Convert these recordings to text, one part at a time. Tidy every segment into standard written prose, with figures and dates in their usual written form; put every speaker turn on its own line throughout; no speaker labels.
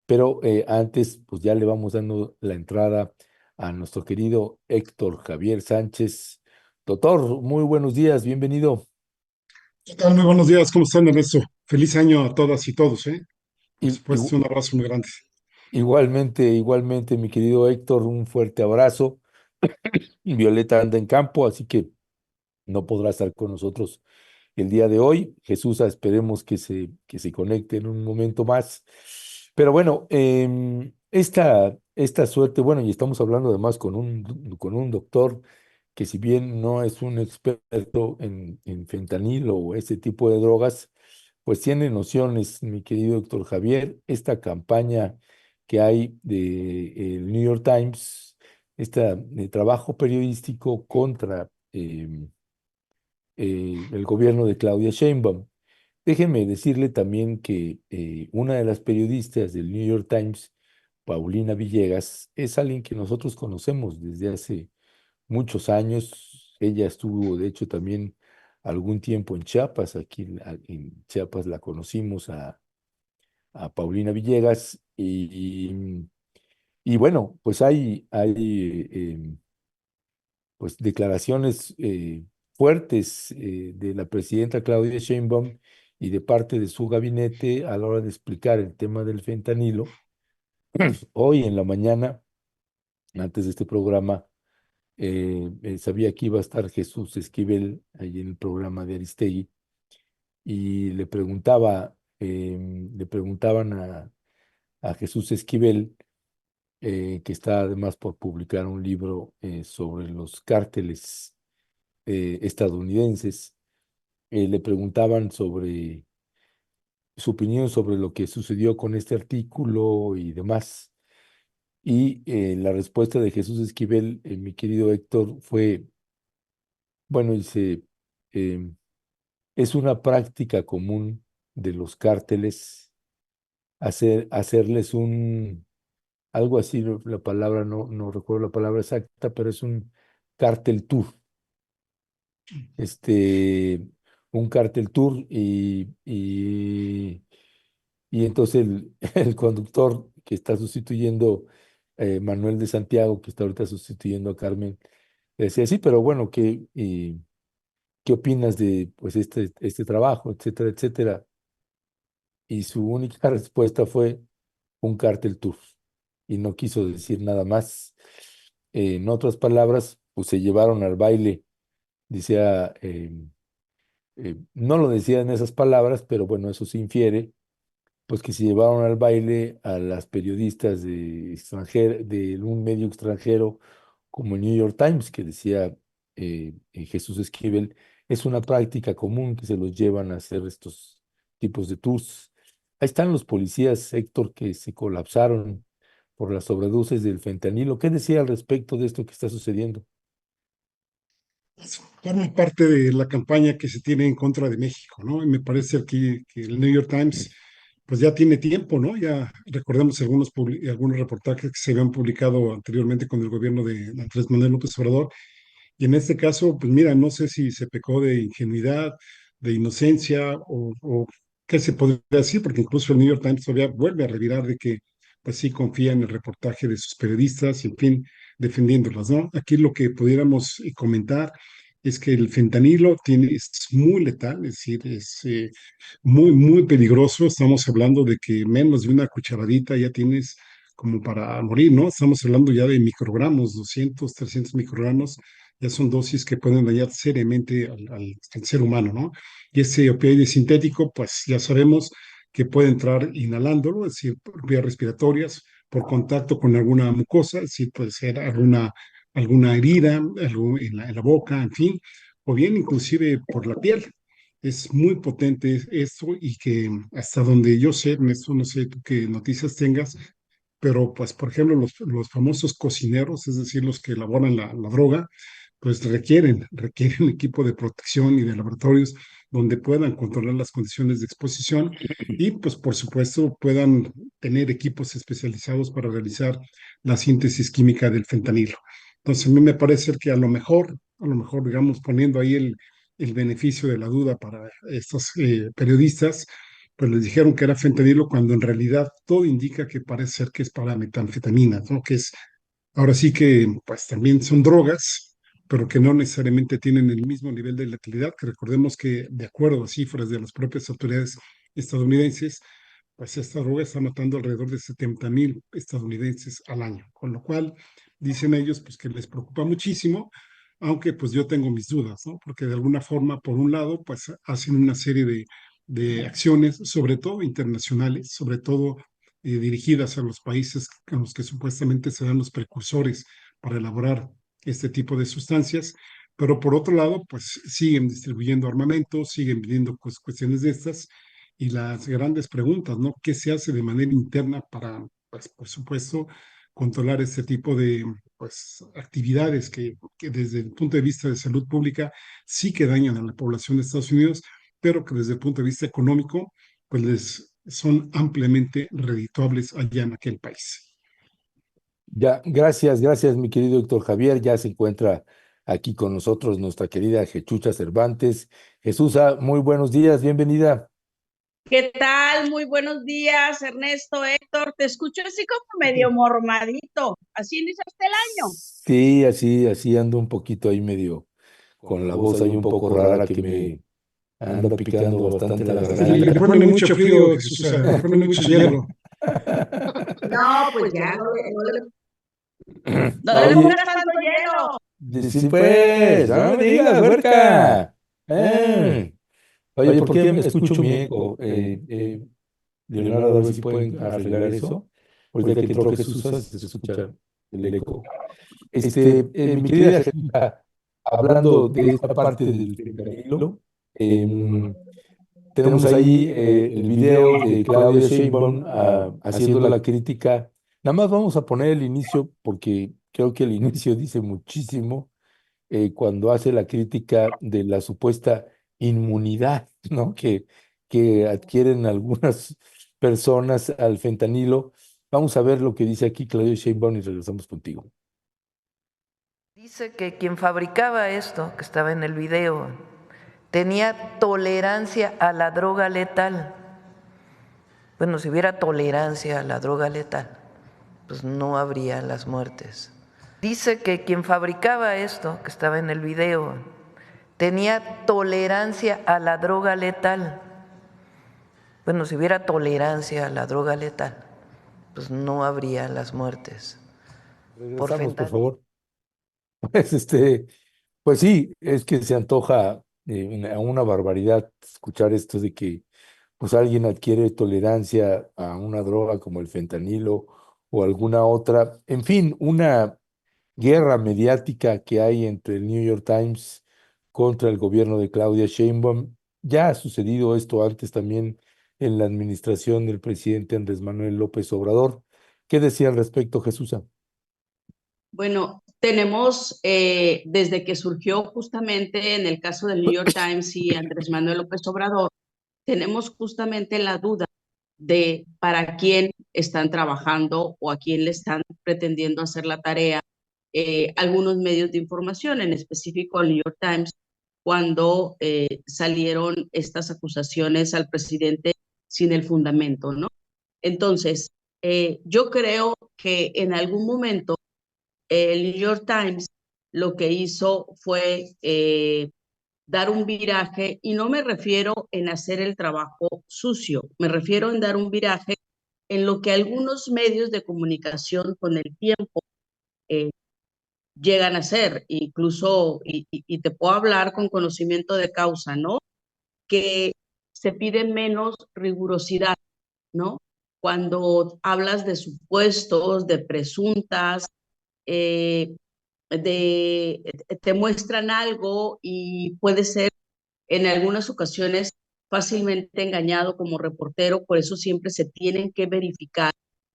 Pero antes, pues ya le vamos dando la entrada a nuestro querido Héctor Javier Sánchez. Doctor, muy buenos días, bienvenido.
¿Qué tal? Muy buenos días, ¿cómo están, Ernesto? Feliz año a todas y todos, ¿eh? Por
I-
supuesto,
igu-
un abrazo muy grande.
igualmente, mi querido Héctor, un fuerte abrazo. Violeta anda en campo, así que no podrá estar con nosotros el día de hoy. Jesús, esperemos que se conecte en un momento más. Pero bueno, esta suerte, bueno, y estamos hablando además con un doctor que si bien no es un experto en fentanilo o ese tipo de drogas, pues tiene nociones, mi querido doctor Javier, esta campaña que hay de el New York Times, este trabajo periodístico contra el gobierno de Claudia Sheinbaum. Déjeme decirle también que una de las periodistas del New York Times, Paulina Villegas, es alguien que nosotros conocemos desde hace muchos años. Ella estuvo, de hecho, también algún tiempo en Chiapas. Aquí en Chiapas la conocimos a Paulina Villegas. Y bueno, pues hay pues declaraciones fuertes de la presidenta Claudia Sheinbaum y de parte de su gabinete a la hora de explicar el tema del fentanilo. Hoy en la mañana, antes de este programa, sabía que iba a estar Jesús Esquivel ahí en el programa de Aristegui y le preguntaban a Jesús Esquivel, que está además por publicar un libro sobre los cárteles estadounidenses. Le preguntaban sobre su opinión sobre lo que sucedió con este artículo y demás. Y la respuesta de Jesús Esquivel, mi querido Héctor, fue, bueno, dice, em, es una práctica común de los cárteles hacerles algo así, la palabra, no recuerdo la palabra exacta, pero es un cártel tour, este, un cártel tour y entonces el conductor que está sustituyendo, Manuel de Santiago, que está ahorita sustituyendo a Carmen, le decía, sí, pero bueno, ¿qué opinas de pues este trabajo, etcétera, etcétera? Y su única respuesta fue un cartel tour y no quiso decir nada más. En otras palabras, pues se llevaron al baile, decía, no lo decía en esas palabras, pero bueno, eso se infiere pues que se llevaron al baile a las periodistas de un medio extranjero como el New York Times, que decía Jesús Esquivel, es una práctica común que se los llevan a hacer estos tipos de tours. Ahí están los policías, Héctor, que se colapsaron por las sobredosis del fentanilo. ¿Qué decía al respecto de esto que está sucediendo?
Forma parte de la campaña que se tiene en contra de México, ¿no? Y me parece aquí que el New York Times, pues ya tiene tiempo, ¿no? Ya recordemos algunos reportajes que se habían publicado anteriormente con el gobierno de Andrés Manuel López Obrador. Y en este caso, pues mira, no sé si se pecó de ingenuidad, de inocencia o qué se podría decir, porque incluso el New York Times todavía vuelve a revirar de que, pues sí, confía en el reportaje de sus periodistas y, en fin, defendiéndolas, ¿no? Aquí lo que pudiéramos comentar es que el fentanilo es muy letal, es decir, es muy, muy peligroso. Estamos hablando de que menos de una cucharadita ya tienes como para morir, ¿no? Estamos hablando ya de microgramos, 200, 300 microgramos, ya son dosis que pueden dañar seriamente al ser humano, ¿no? Y ese opioide sintético, pues ya sabemos que puede entrar inhalándolo, es decir, por vías respiratorias, por contacto con alguna mucosa, es decir, puede ser alguna herida en la boca, en fin, o bien inclusive por la piel. Es muy potente esto y que hasta donde yo sé, Ernesto, no sé tú qué noticias tengas, pero pues por ejemplo los famosos cocineros, es decir, los que elaboran la droga, pues requieren equipo de protección y de laboratorios donde puedan controlar las condiciones de exposición y pues por supuesto puedan tener equipos especializados para realizar la síntesis química del fentanilo. Entonces a mí me parece que a lo mejor, digamos, poniendo ahí el beneficio de la duda para estos periodistas, pues les dijeron que era fentanilo cuando en realidad todo indica que parece ser que es para metanfetamina, ¿no? Que es, ahora sí que pues también son drogas, pero que no necesariamente tienen el mismo nivel de letalidad, que recordemos que de acuerdo a cifras de las propias autoridades estadounidenses, pues esta droga está matando alrededor de 70,000 estadounidenses al año, con lo cual dicen ellos pues que les preocupa muchísimo, aunque pues yo tengo mis dudas, ¿no? Porque de alguna forma, por un lado, pues hacen una serie de acciones, sobre todo internacionales, sobre todo dirigidas a los países en los que supuestamente serán los precursores para elaborar este tipo de sustancias, pero por otro lado, pues siguen distribuyendo armamentos, siguen vendiendo pues, cuestiones de estas, y las grandes preguntas, ¿no? ¿Qué se hace de manera interna para, pues, por supuesto, controlar este tipo de pues, actividades que desde el punto de vista de salud pública sí que dañan a la población de Estados Unidos, pero que desde el punto de vista económico, pues les son ampliamente redituables allá en aquel país.
Ya, gracias, gracias, mi querido Héctor Javier. Ya se encuentra aquí con nosotros nuestra querida Jechucha Cervantes. Jesús, muy buenos días, bienvenida.
¿Qué tal? Muy buenos días, Ernesto, Héctor. Te escucho así como medio mormadito. ¿Así iniciaste el año?
Sí, así ando un poquito ahí medio con la voz ahí un poco rara que me anda picando bastante la
Le
garganta.
pone mucho frío, Jesús, le pone mucho hielo.
No, pues ya no le
Oye,
pongas tanto hielo.
sí pues, no me digas, huerca. Oye, ¿por qué escucho mi eco? Leonardo, a ver si pueden arreglar eso. Ahorita que entró Jesús, se escucha el eco. Mi querida Jesús, hablando de esta parte del fentanilo, em, tenemos ahí el video de Claudia Sheinbaum haciendo la crítica. Nada más vamos a poner el inicio porque creo que el inicio dice muchísimo cuando hace la crítica de la supuesta inmunidad, ¿no? Que adquieren algunas personas al fentanilo. Vamos a ver lo que dice aquí Claudia Sheinbaum y regresamos contigo.
Dice que quien fabricaba esto, que estaba en el video, tenía tolerancia a la droga letal. Bueno, si hubiera tolerancia a la droga letal, pues no habría las muertes. Dice que quien fabricaba esto, que estaba en el video, tenía tolerancia a la droga letal. Bueno, si hubiera tolerancia a la droga letal, pues no habría las muertes por
Regresamos, por
fentanilo.
favor. Pues, pues sí, es que se antoja una barbaridad escuchar esto de que pues alguien adquiere tolerancia a una droga como el fentanilo o alguna otra. En fin, una guerra mediática que hay entre el New York Times contra el gobierno de Claudia Sheinbaum. Ya ha sucedido esto antes también en la administración del presidente Andrés Manuel López Obrador. ¿Qué decía al respecto, Jesús?
Bueno, tenemos desde que surgió justamente en el caso del New York Times y Andrés Manuel López Obrador, tenemos justamente la duda de para quién están trabajando o a quién le están pretendiendo hacer la tarea algunos medios de información, en específico el New York Times, cuando salieron estas acusaciones al presidente sin el fundamento, ¿no? Entonces, yo creo que en algún momento el New York Times lo que hizo fue dar un viraje, y no me refiero en hacer el trabajo sucio, me refiero en dar un viraje en lo que algunos medios de comunicación con el tiempo eh, llegan a hacer, incluso, y te puedo hablar con conocimiento de causa, ¿no? Que se pide menos rigurosidad, ¿no? Cuando hablas de supuestos, de presuntas, eh, te muestran algo y puede ser en algunas ocasiones fácilmente engañado como reportero, por eso siempre se tienen que verificar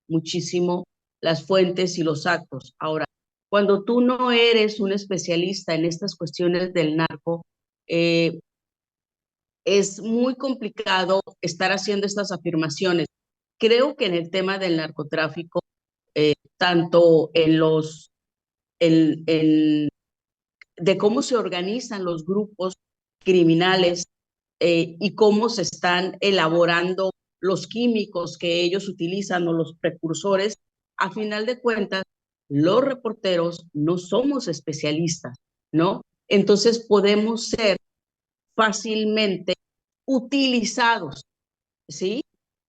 muchísimo las fuentes y los actos. Ahora, cuando tú no eres un especialista en estas cuestiones del narco, eh, es muy complicado estar haciendo estas afirmaciones. Creo que en el tema del narcotráfico, tanto en de cómo se organizan los grupos criminales, y cómo se están elaborando los químicos que ellos utilizan o los precursores, a final de cuentas, los reporteros no somos especialistas, ¿no? Entonces podemos ser fácilmente utilizados, ¿sí?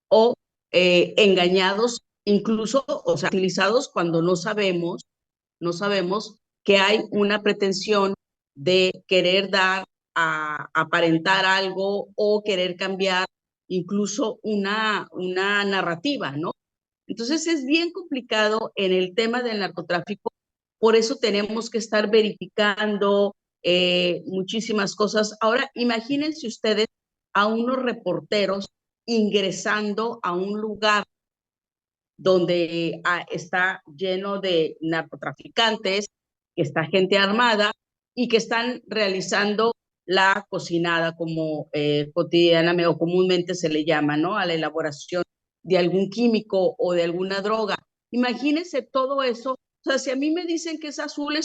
O engañados, incluso, o sea, utilizados cuando no sabemos que hay una pretensión de querer dar a aparentar algo o querer cambiar incluso una narrativa, ¿no? Entonces es bien complicado en el tema del narcotráfico, por eso tenemos que estar verificando muchísimas cosas. Ahora, imagínense ustedes a unos reporteros ingresando a un lugar donde está lleno de narcotraficantes, que está gente armada y que están realizando la cocinada como cotidianamente o comúnmente se le llama, ¿no? A la elaboración de algún químico o de alguna droga. Imagínense todo eso. O sea, si a mí me dicen que es azul,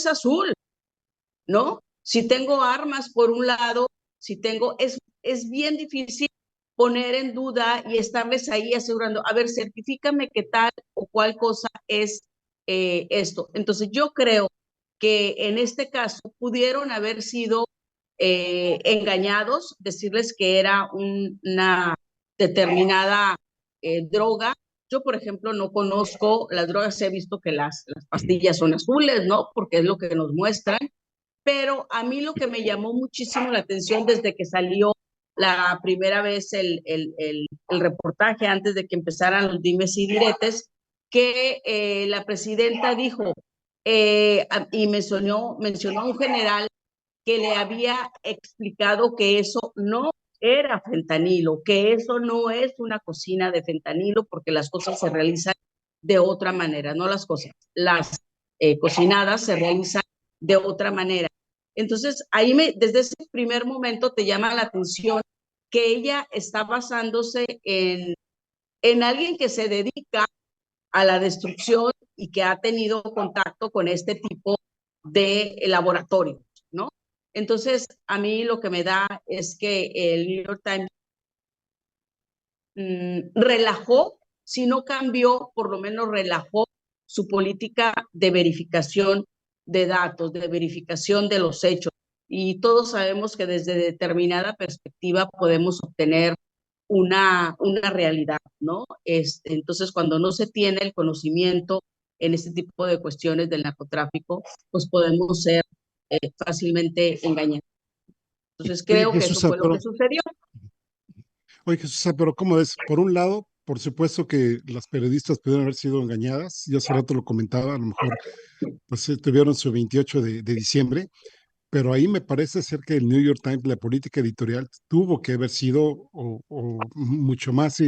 ¿no? Si tengo armas por un lado, si tengo, es bien difícil poner en duda y estarles ahí asegurando, a ver, certifícame que tal o cual cosa es esto. Entonces yo creo que en este caso pudieron haber sido engañados, decirles que era una determinada droga. Yo, por ejemplo, no conozco las drogas, he visto que las pastillas son azules, ¿no? Porque es lo que nos muestran, pero a mí lo que me llamó muchísimo la atención desde que salió la primera vez el reportaje, antes de que empezaran los dimes y diretes, que la presidenta dijo, y mencionó a un general que le había explicado que eso no era fentanilo, que eso no es una cocina de fentanilo, porque las cosas se realizan de otra manera, no las cosas, las cocinadas se realizan de otra manera. Entonces, desde ese primer momento te llama la atención que ella está basándose en alguien que se dedica a la destrucción y que ha tenido contacto con este tipo de laboratorios, ¿no? Entonces, a mí lo que me da es que el New York Times relajó, si no cambió, por lo menos relajó su política de verificación de datos, de verificación de los hechos. Y todos sabemos que desde determinada perspectiva podemos obtener una realidad, ¿no? Entonces, cuando no se tiene el conocimiento en este tipo de cuestiones del narcotráfico, pues podemos ser fácilmente engañados. Entonces,
Oye,
creo que eso
Jesús,
fue lo que sucedió.
Pero ¿cómo es? Por un lado, por supuesto que las periodistas pudieron haber sido engañadas. Yo hace rato lo comentaba, a lo mejor pues tuvieron su 28 de diciembre, pero ahí me parece ser que el New York Times, la política editorial, tuvo que haber sido o mucho más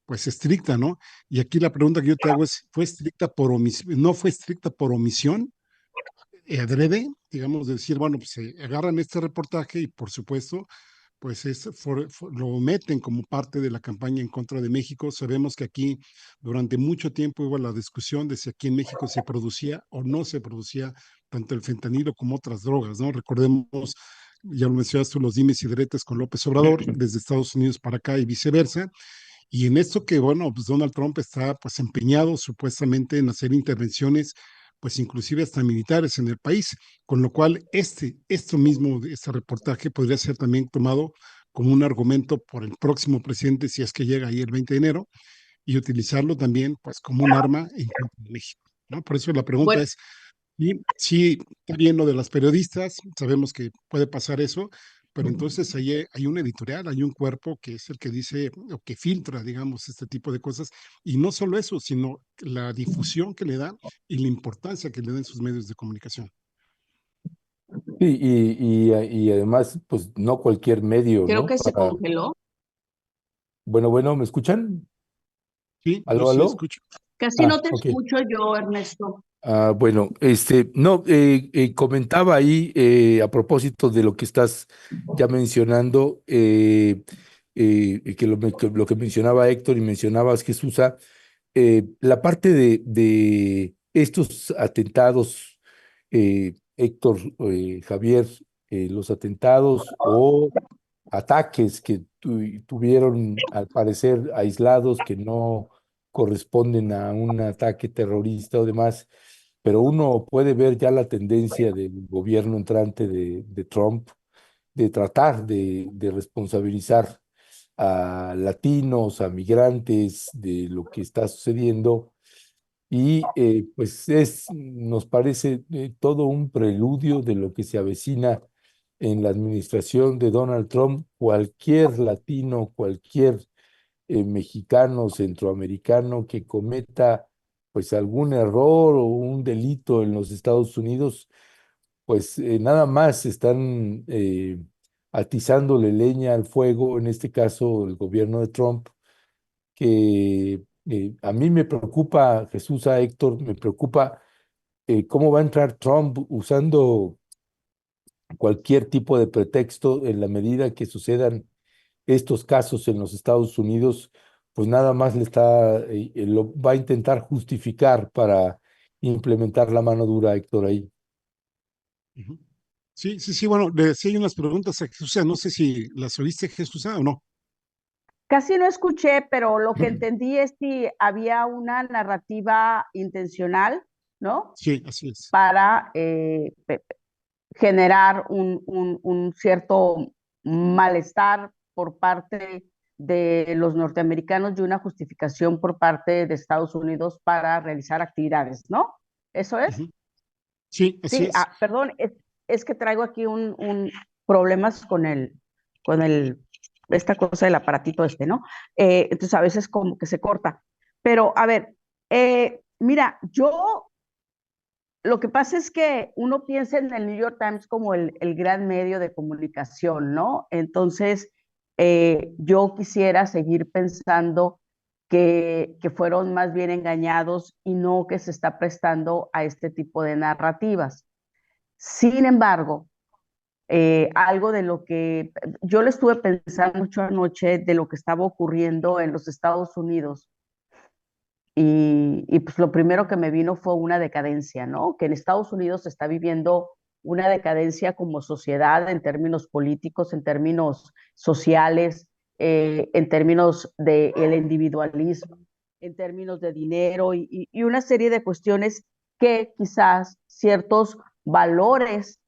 pues estricta, ¿no? Y aquí la pregunta que yo te hago es, ¿fue estricta por omisión? ¿No fue estricta por omisión? Adrede, digamos, de decir, bueno, pues se agarran este reportaje y por supuesto pues lo meten como parte de la campaña en contra de México. Sabemos que aquí durante mucho tiempo hubo la discusión de si aquí en México se producía o no se producía tanto el fentanilo como otras drogas, ¿no? Recordemos, ya lo mencionaste tú, los dimes y diretes con López Obrador, desde Estados Unidos para acá y viceversa. Y en esto que, bueno, pues Donald Trump está pues empeñado supuestamente en hacer intervenciones, pues inclusive hasta militares en el país, con lo cual esto mismo, este reportaje podría ser también tomado como un argumento por el próximo presidente si es que llega ahí el 20 de enero y utilizarlo también pues como un arma en contra de México, ¿no? Por eso la pregunta
Bueno,
es, y sí, está bien lo de las periodistas, sabemos que puede pasar eso, pero entonces ahí hay un editorial, hay un cuerpo que es el que dice o que filtra, digamos, este tipo de cosas. Y no solo eso, sino la difusión que le da y la importancia que le dan sus medios de comunicación.
Sí, y además, pues no cualquier medio,
creo
¿no?
que se congeló.
Bueno, ¿me escuchan?
Sí, yo
¿Aló,
sí
aló?
escucho.
Casi
Ah,
no te
ok.
escucho yo, Ernesto.
Bueno, no, comentaba ahí a propósito de lo que estás ya mencionando, que lo que mencionaba Héctor y mencionabas Jesús, la parte de estos atentados, Héctor, Javier, los atentados o ataques que tuvieron, al parecer, aislados, que no corresponden a un ataque terrorista o demás, pero uno puede ver ya la tendencia del gobierno entrante de Trump de tratar de responsabilizar a latinos, a migrantes de lo que está sucediendo. Y pues nos parece todo un preludio de lo que se avecina en la administración de Donald Trump. Cualquier latino, cualquier mexicano, centroamericano que cometa pues algún error o un delito en los Estados Unidos, pues nada más están atizándole leña al fuego, en este caso el gobierno de Trump, que a mí me preocupa, Jesús, a Héctor, me preocupa cómo va a entrar Trump usando cualquier tipo de pretexto en la medida que sucedan estos casos en los Estados Unidos, pues nada más lo va a intentar justificar para implementar la mano dura, Héctor, ahí.
Ujú. Sí, sí, sí, bueno, sí hay unas preguntas a Jesús, no sé si las oíste Jesús o no.
Casi no escuché, pero lo que entendí es si había una narrativa intencional, ¿no?
Sí, así es.
Para generar un cierto malestar por parte de los norteamericanos y una justificación por parte de Estados Unidos para realizar actividades, ¿no? ¿Eso es?
Ujú. Sí, así
Sí,
es.
perdón, es que traigo aquí problemas con esta cosa del aparatito este, ¿no? Entonces a veces como que se corta. Pero a ver, mira, lo que pasa es que uno piensa en el New York Times como el gran medio de comunicación, ¿no? Entonces, yo quisiera seguir pensando que fueron más bien engañados y no que se está prestando a este tipo de narrativas. Sin embargo, algo de lo que yo le estuve pensando mucho anoche de lo que estaba ocurriendo en los Estados Unidos y pues lo primero que me vino fue una decadencia, ¿no? Que en Estados Unidos se está viviendo una decadencia como sociedad en términos políticos, en términos sociales, en términos del individualismo, en términos de dinero y una serie de cuestiones que quizás ciertos valores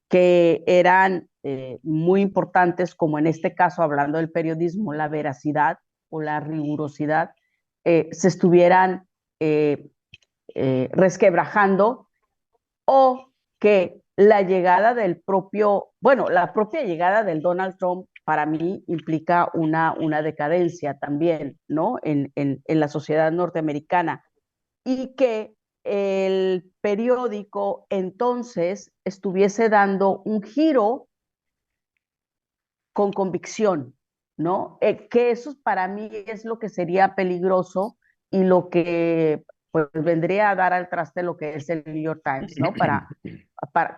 que eran muy importantes, como en este caso, hablando del periodismo, la veracidad o la rigurosidad, se estuvieran eh, resquebrajando o que la llegada del propio, bueno, la propia llegada del Donald Trump para mí implica una decadencia también, ¿no? En la sociedad norteamericana y que el periódico entonces estuviese dando un giro con convicción, ¿no? Que eso para mí es lo que sería peligroso y lo que pues vendría a dar al traste lo que es el New York Times, ¿no?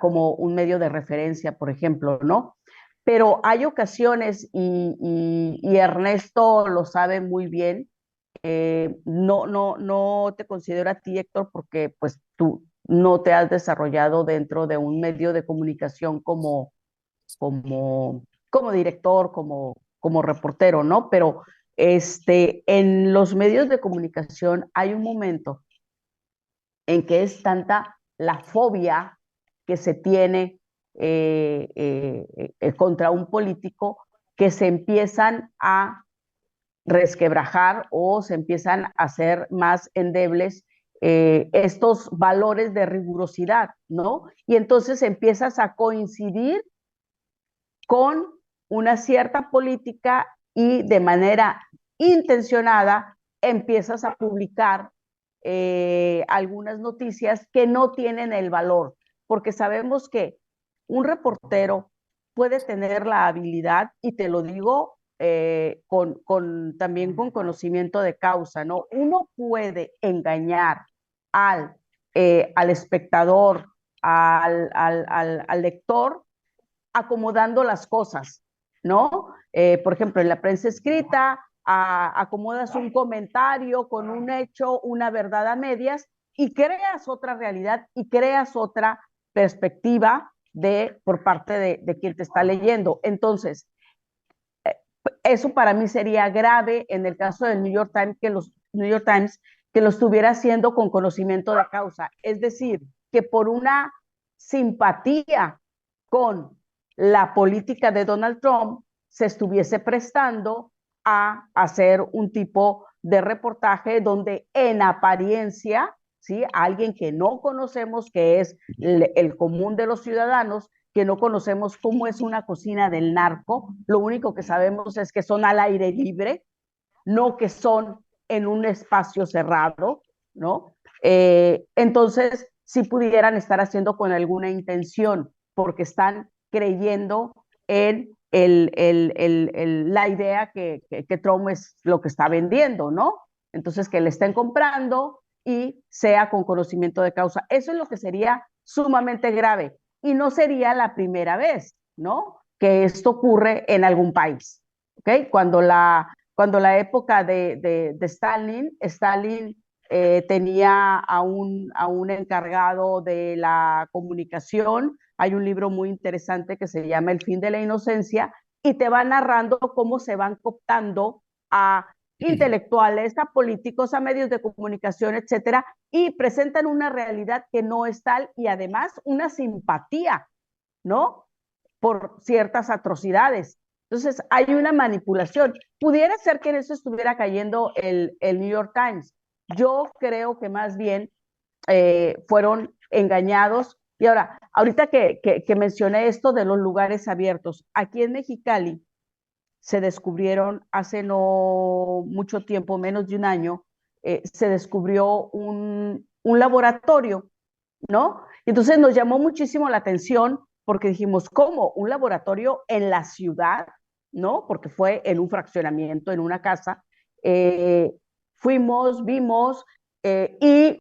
Como un medio de referencia, por ejemplo, ¿no? Pero hay ocasiones, y Ernesto lo sabe muy bien, no te considero a ti, Héctor, porque pues tú no te has desarrollado dentro de un medio de comunicación como director, como reportero, ¿no? Pero en los medios de comunicación hay un momento en que es tanta la fobia que se tiene contra un político que se empiezan a resquebrajar o se empiezan a hacer más endebles estos valores de rigurosidad, ¿no? Y entonces empiezas a coincidir con una cierta política y de manera intencionada empiezas a publicar algunas noticias que no tienen el valor, porque sabemos que un reportero puede tener la habilidad, y te lo digo también con conocimiento de causa, ¿no? Uno puede engañar al espectador, al lector, acomodando las cosas, ¿no? Por ejemplo, en la prensa escrita, acomodas un comentario con un hecho, una verdad a medias, y creas otra realidad y creas otra perspectiva por parte de quien te está leyendo. Entonces, eso para mí sería grave en el caso del New York Times, New York Times, que lo estuviera haciendo con conocimiento de causa. Es decir, que por una simpatía con la política de Donald Trump se estuviese prestando a hacer un tipo de reportaje donde en apariencia, ¿sí?, alguien que no conocemos, que es el común de los ciudadanos, que no conocemos cómo es una cocina del narco, lo único que sabemos es que son al aire libre, no que son en un espacio cerrado, ¿no? Entonces, si pudieran estar haciendo con alguna intención, porque están creyendo en la idea que Trump es lo que está vendiendo, ¿no? Entonces, que le estén comprando y sea con conocimiento de causa. Eso es lo que sería sumamente grave. Y no sería la primera vez, ¿no?, que esto ocurre en algún país, ¿ok? Cuando la época de Stalin tenía a un encargado de la comunicación. Hay un libro muy interesante que se llama El fin de la inocencia y te va narrando cómo se van cooptando a intelectuales, a políticos, a medios de comunicación, etcétera, y presentan una realidad que no es tal y además una simpatía, ¿no?, por ciertas atrocidades. Entonces, hay una manipulación. Pudiera ser que en eso estuviera cayendo el New York Times. Yo creo que más bien fueron engañados. Y ahora, ahorita que mencioné esto de los lugares abiertos, aquí en Mexicali se descubrieron hace no mucho tiempo, menos de un año, se descubrió un laboratorio, ¿no? Entonces nos llamó muchísimo la atención porque dijimos, ¿cómo? ¿Un laboratorio en la ciudad? ¿No? Porque fue en un fraccionamiento, en una casa. Fuimos, vimos, y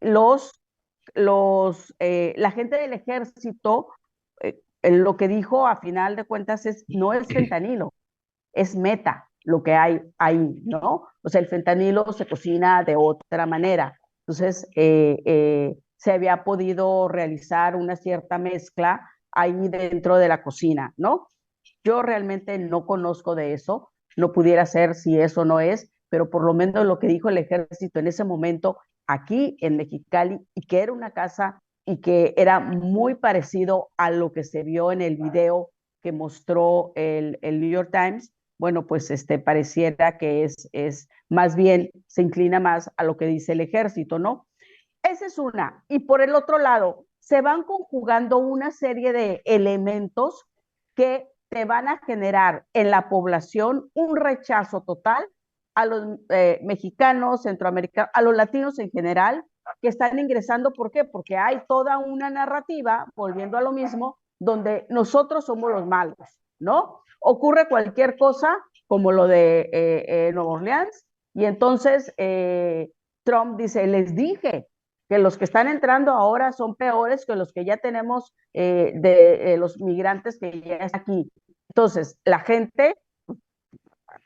la gente del ejército, lo que dijo a final de cuentas no es fentanilo, es meta lo que hay ahí, ¿no? O sea, el fentanilo se cocina de otra manera. Entonces, se había podido realizar una cierta mezcla ahí dentro de la cocina, ¿no? Yo realmente no conozco de eso, no pudiera ser si eso no es, pero por lo menos lo que dijo el ejército en ese momento aquí en Mexicali, y que era una casa y que era muy parecido a lo que se vio en el video que mostró el New York Times, bueno, pues pareciera que es más bien, se inclina más a lo que dice el ejército, ¿no? Esa es una. Y por el otro lado, se van conjugando una serie de elementos que te van a generar en la población un rechazo total a los mexicanos, centroamericanos, a los latinos en general, que están ingresando. ¿Por qué? Porque hay toda una narrativa, volviendo a lo mismo, donde nosotros somos los malos, ¿no? Ocurre cualquier cosa, como lo de Nueva Orleans, y entonces Trump dice, les dije que los que están entrando ahora son peores que los que ya tenemos de los migrantes que ya están aquí. Entonces, la gente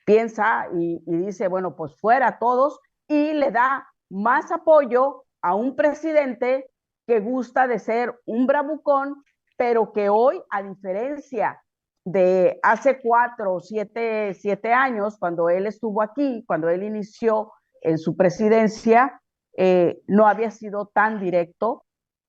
piensa y dice, bueno, pues fuera todos, y le da más apoyo a un presidente que gusta de ser un bravucón, pero que hoy, a diferencia de hace 4 o 7 años, cuando él estuvo aquí, cuando él inició en su presidencia, no había sido tan directo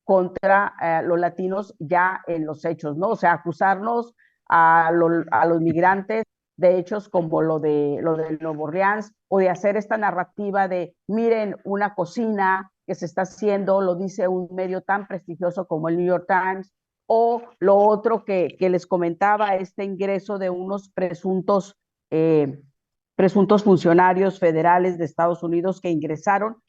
contra los latinos ya en los hechos, ¿no? O sea, acusarnos a los migrantes de hechos como lo de Nuevo Orleans, o de hacer esta narrativa de, miren, una cocina que se está haciendo, lo dice un medio tan prestigioso como el New York Times, o lo otro que les comentaba, este ingreso de unos presuntos funcionarios federales de Estados Unidos que ingresaron.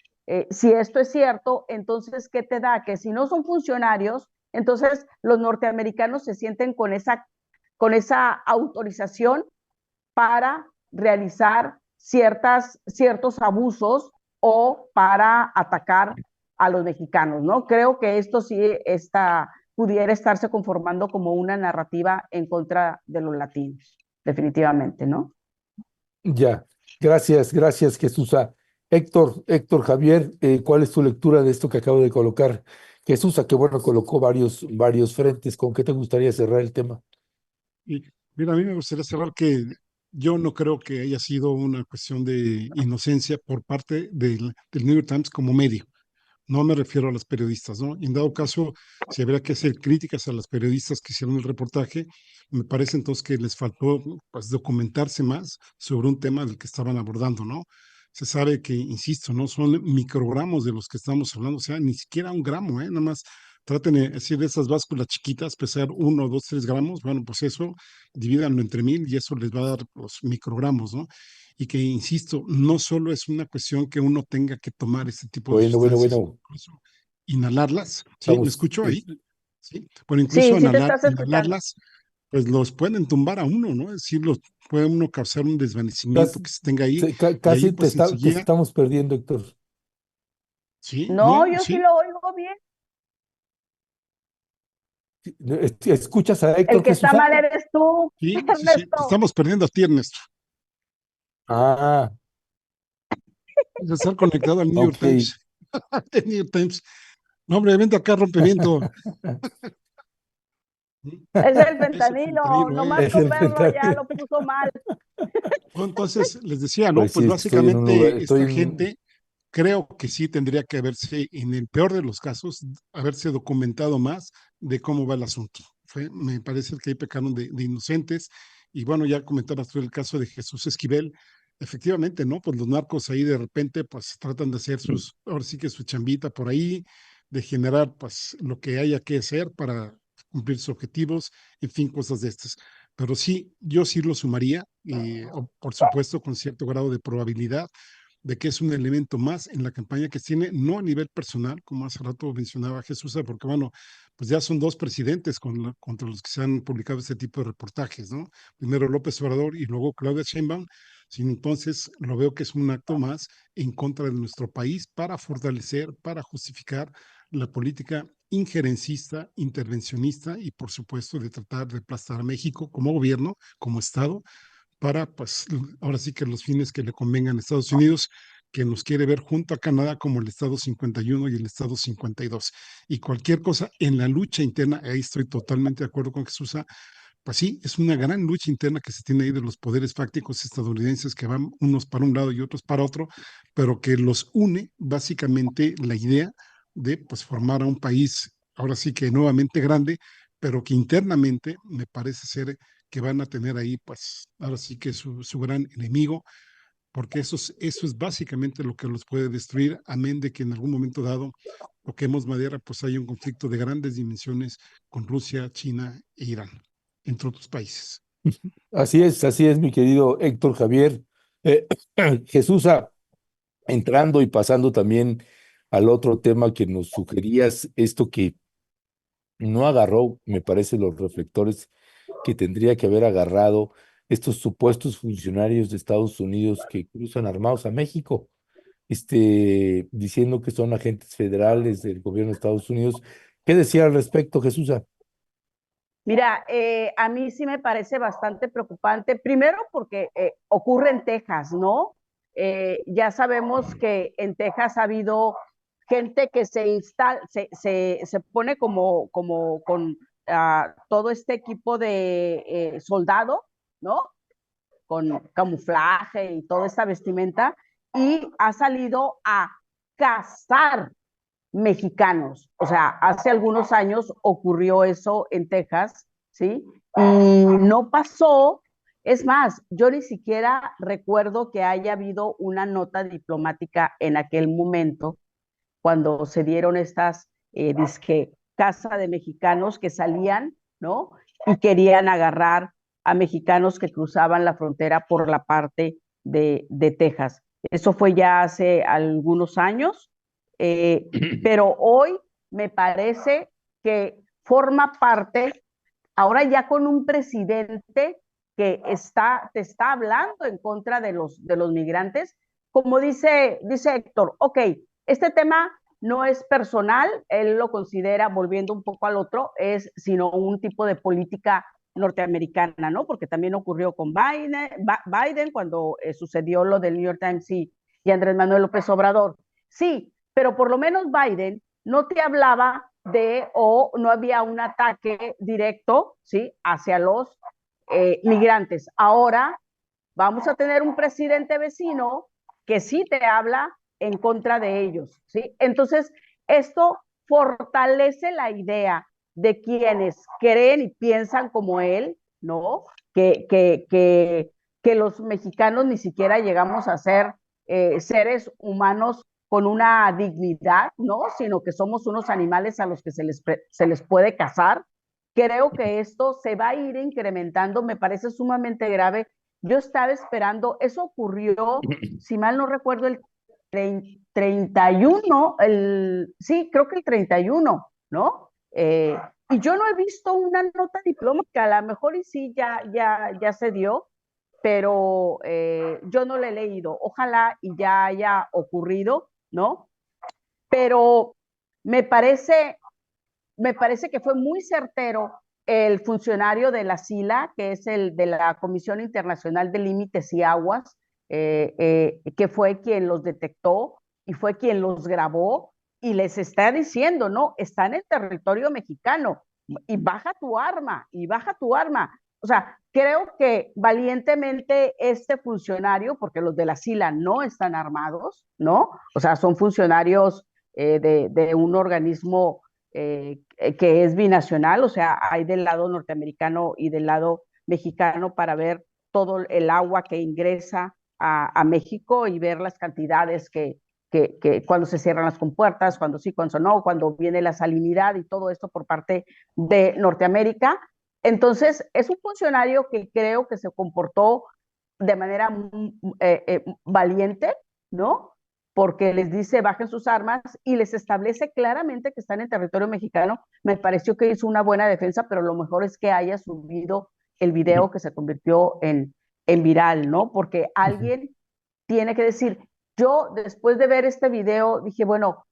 Si esto es cierto, entonces, ¿qué te da? Que si no son funcionarios, entonces los norteamericanos se sienten con esa autorización para realizar ciertos abusos o para atacar a los mexicanos, ¿no? Creo que esto sí pudiera estarse conformando como una narrativa en contra de los latinos, definitivamente, ¿no?
Ya, gracias, Jesús. Héctor Javier, ¿cuál es tu lectura de esto que acabo de colocar? Jesús, que bueno, colocó varios frentes. ¿Con qué te gustaría cerrar el tema?
Y mira, a mí me gustaría cerrar que yo no creo que haya sido una cuestión de inocencia por parte del New York Times como medio. No me refiero a los periodistas, ¿no? En dado caso, si habría que hacer críticas a los periodistas que hicieron el reportaje, me parece entonces que les faltó pues, documentarse más sobre un tema del que estaban abordando, ¿no? Se sabe que, insisto, no son microgramos de los que estamos hablando, o sea, ni siquiera un gramo, ¿eh? Nada más traten de decir esas básculas chiquitas, pesar 1, 2, 3 gramos, bueno, pues eso, divídanlo entre 1000 y eso les va a dar los microgramos, ¿no? Y que, insisto, no solo es una cuestión que uno tenga que tomar este tipo de
Bueno, bueno,
sustancias,
bueno,
incluso inhalarlas, ¿sí? ¿Me
estamos,
escucho ahí? ¿Sí? Pero
Sí,
incluso
sí te estás escuchando.
inhalarlas, pues los pueden tumbar a uno, ¿no? Es decir, los puede uno causar un desvanecimiento
casi,
que se tenga ahí, y ahí
casi
pues
te
enseguida,
estamos perdiendo, Héctor.
sí,
No,
no,
yo sí
sí,
lo oigo bien.
¿Escuchas a
El
Héctor
que está
Jesús?
mal eres tú,
sí, sí, sí, te
Ernesto.
estamos perdiendo a ti, Ernesto.
Ah,
De estar conectado al New York
ok.
Times. El New York Times. No, hombre, vente acá, rompeviento.
Es el
Es el
fentanilo,
fentanilo,
nomás
Es
con
el
verlo ya
fentanilo.
lo puso mal.
No, entonces, les decía, ¿no?
Pues sí,
Pues
es que estoy en un lugar,
básicamente esta gente creo que sí tendría que haberse, en el peor de los casos, haberse documentado más de cómo va el asunto. Me parece que ahí pecaron de inocentes. Y bueno, ya comentabas tú el caso de Jesús Esquivel. Efectivamente, ¿no? Pues los narcos ahí de repente, pues tratan de hacer ahora sí que su chambita por ahí, de generar, pues, lo que haya que hacer para cumplir sus objetivos, en fin, cosas de estas. Pero sí, yo sí lo sumaría, por supuesto, con cierto grado de probabilidad de que es un elemento más en la campaña que tiene, no a nivel personal, como hace rato mencionaba Jesús, porque bueno, pues ya son dos presidentes contra los que se han publicado este tipo de reportajes, ¿no? Primero López Obrador y luego Claudia Sheinbaum, sino entonces lo veo que es un acto más en contra de nuestro país para fortalecer, para justificar la política injerencista, intervencionista y por supuesto de tratar de aplastar a México como gobierno, como Estado, para, pues, ahora sí que los fines que le convengan a Estados Unidos, que nos quiere ver junto a Canadá como el Estado 51 y el Estado 52. Y cualquier cosa en la lucha interna, ahí estoy totalmente de acuerdo con Jesús, pues sí, es una gran lucha interna que se tiene ahí de los poderes fácticos estadounidenses que van unos para un lado y otros para otro, pero que los une básicamente la idea de pues formar a un país, ahora sí que nuevamente grande, pero que internamente me parece ser que van a tener ahí pues ahora sí que su gran enemigo, porque eso es básicamente lo que los puede destruir, amén de que en algún momento dado toquemos madera, pues hay un conflicto de grandes dimensiones con Rusia, China e Irán, entre otros países.
así es, mi querido Héctor Javier. Eh, Jesús, entrando y pasando también al otro tema que nos sugerías, esto que no agarró, me parece, los reflectores que tendría que haber agarrado estos supuestos funcionarios de Estados Unidos que cruzan armados a México, diciendo que son agentes federales del gobierno de Estados Unidos. ¿Qué decía al respecto, Jesús?
Mira, a mí sí me parece bastante preocupante, primero porque ocurre en Texas, ¿no? Ya sabemos que en Texas ha habido gente que se pone como con todo este equipo de soldado, ¿no? Con camuflaje y toda esta vestimenta, y ha salido a cazar mexicanos. O sea, hace algunos años ocurrió eso en Texas, ¿sí? Y no pasó. Es más, yo ni siquiera recuerdo que haya habido una nota diplomática en aquel momento cuando se dieron estas, disque, casa de mexicanos que salían, ¿no? Y querían agarrar a mexicanos que cruzaban la frontera por la parte de Texas. Eso fue ya hace algunos años, eh, pero hoy me parece que forma parte, ahora ya con un presidente que te está hablando en contra de los migrantes, como dice Héctor, ok, este tema no es personal, él lo considera, volviendo un poco al otro, es sino un tipo de política norteamericana, ¿no? Porque también ocurrió con Biden cuando sucedió lo del New York Times y Andrés Manuel López Obrador. Sí, pero por lo menos Biden no te hablaba o no había un ataque directo, ¿sí? Hacia los migrantes. Ahora vamos a tener un presidente vecino que sí te habla en contra de ellos, ¿sí? Entonces, esto fortalece la idea de quienes creen y piensan como él, ¿no? Que los mexicanos ni siquiera llegamos a ser seres humanos con una dignidad, ¿no? Sino que somos unos animales a los que se les puede cazar. Creo que esto se va a ir incrementando, me parece sumamente grave. Yo estaba esperando, eso ocurrió, si mal no recuerdo, el 31, sí, creo que el 31, ¿no? Y yo no he visto una nota diplomática, a lo mejor y sí, ya se dio, pero yo no la he leído. Ojalá y ya haya ocurrido, ¿no? Pero me parece, me parece que fue muy certero el funcionario de la SILA, que es el de la Comisión Internacional de Límites y Aguas, que fue quien los detectó y fue quien los grabó y les está diciendo, no, están en territorio mexicano y baja tu arma, y baja tu arma. O sea, creo que valientemente este funcionario, porque los de la SILA no están armados, ¿no? O sea, son funcionarios de un organismo que es binacional, o sea, hay del lado norteamericano y del lado mexicano para ver todo el agua que ingresa a México y ver las cantidades que cuando se cierran las compuertas, cuando sí, cuando no, cuando viene la salinidad y todo esto por parte de Norteamérica. Entonces, es un funcionario que creo que se comportó de manera valiente, ¿no? Porque les dice bajen sus armas y les establece claramente que están en territorio mexicano. Me pareció que hizo una buena defensa, pero lo mejor es que haya subido el video que se convirtió en viral, ¿no? Porque alguien tiene que decir, yo después de ver este video dije, bueno,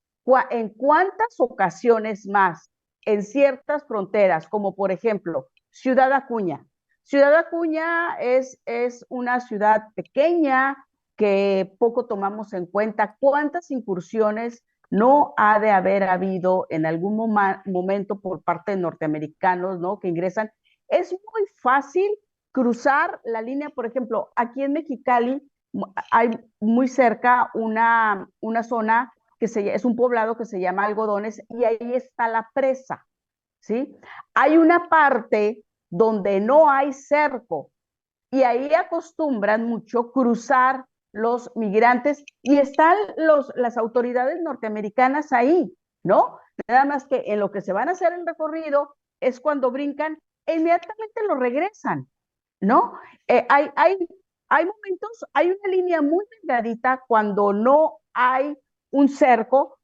¿en cuántas ocasiones más en ciertas fronteras, como por ejemplo Ciudad Acuña? Ciudad Acuña es una ciudad pequeña que poco tomamos en cuenta. ¿Cuántas incursiones no ha de haber habido en algún momento por parte de norteamericanos, ¿no? Que ingresan. Es muy fácil cruzar la línea, por ejemplo, aquí en Mexicali hay muy cerca una zona es un poblado que se llama Algodones y ahí está la presa, ¿sí? Hay una parte donde no hay cerco y ahí acostumbran mucho cruzar los migrantes y están las autoridades norteamericanas ahí, ¿no? Nada más que en lo que se van a hacer el recorrido es cuando brincan e inmediatamente lo regresan, ¿no? Hay momentos, hay una línea muy delgadita cuando no hay un cerco,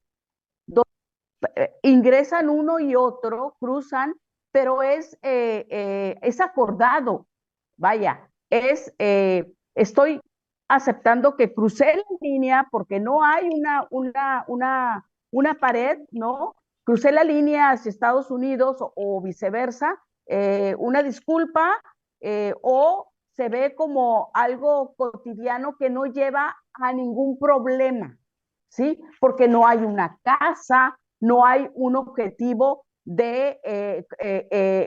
ingresan uno y otro, cruzan, pero es acordado, vaya, estoy aceptando que crucé la línea porque no hay una pared, ¿no? Crucé la línea hacia Estados Unidos o viceversa, una disculpa, o se ve como algo cotidiano que no lleva a ningún problema, ¿sí? Porque no hay una casa, no hay un objetivo de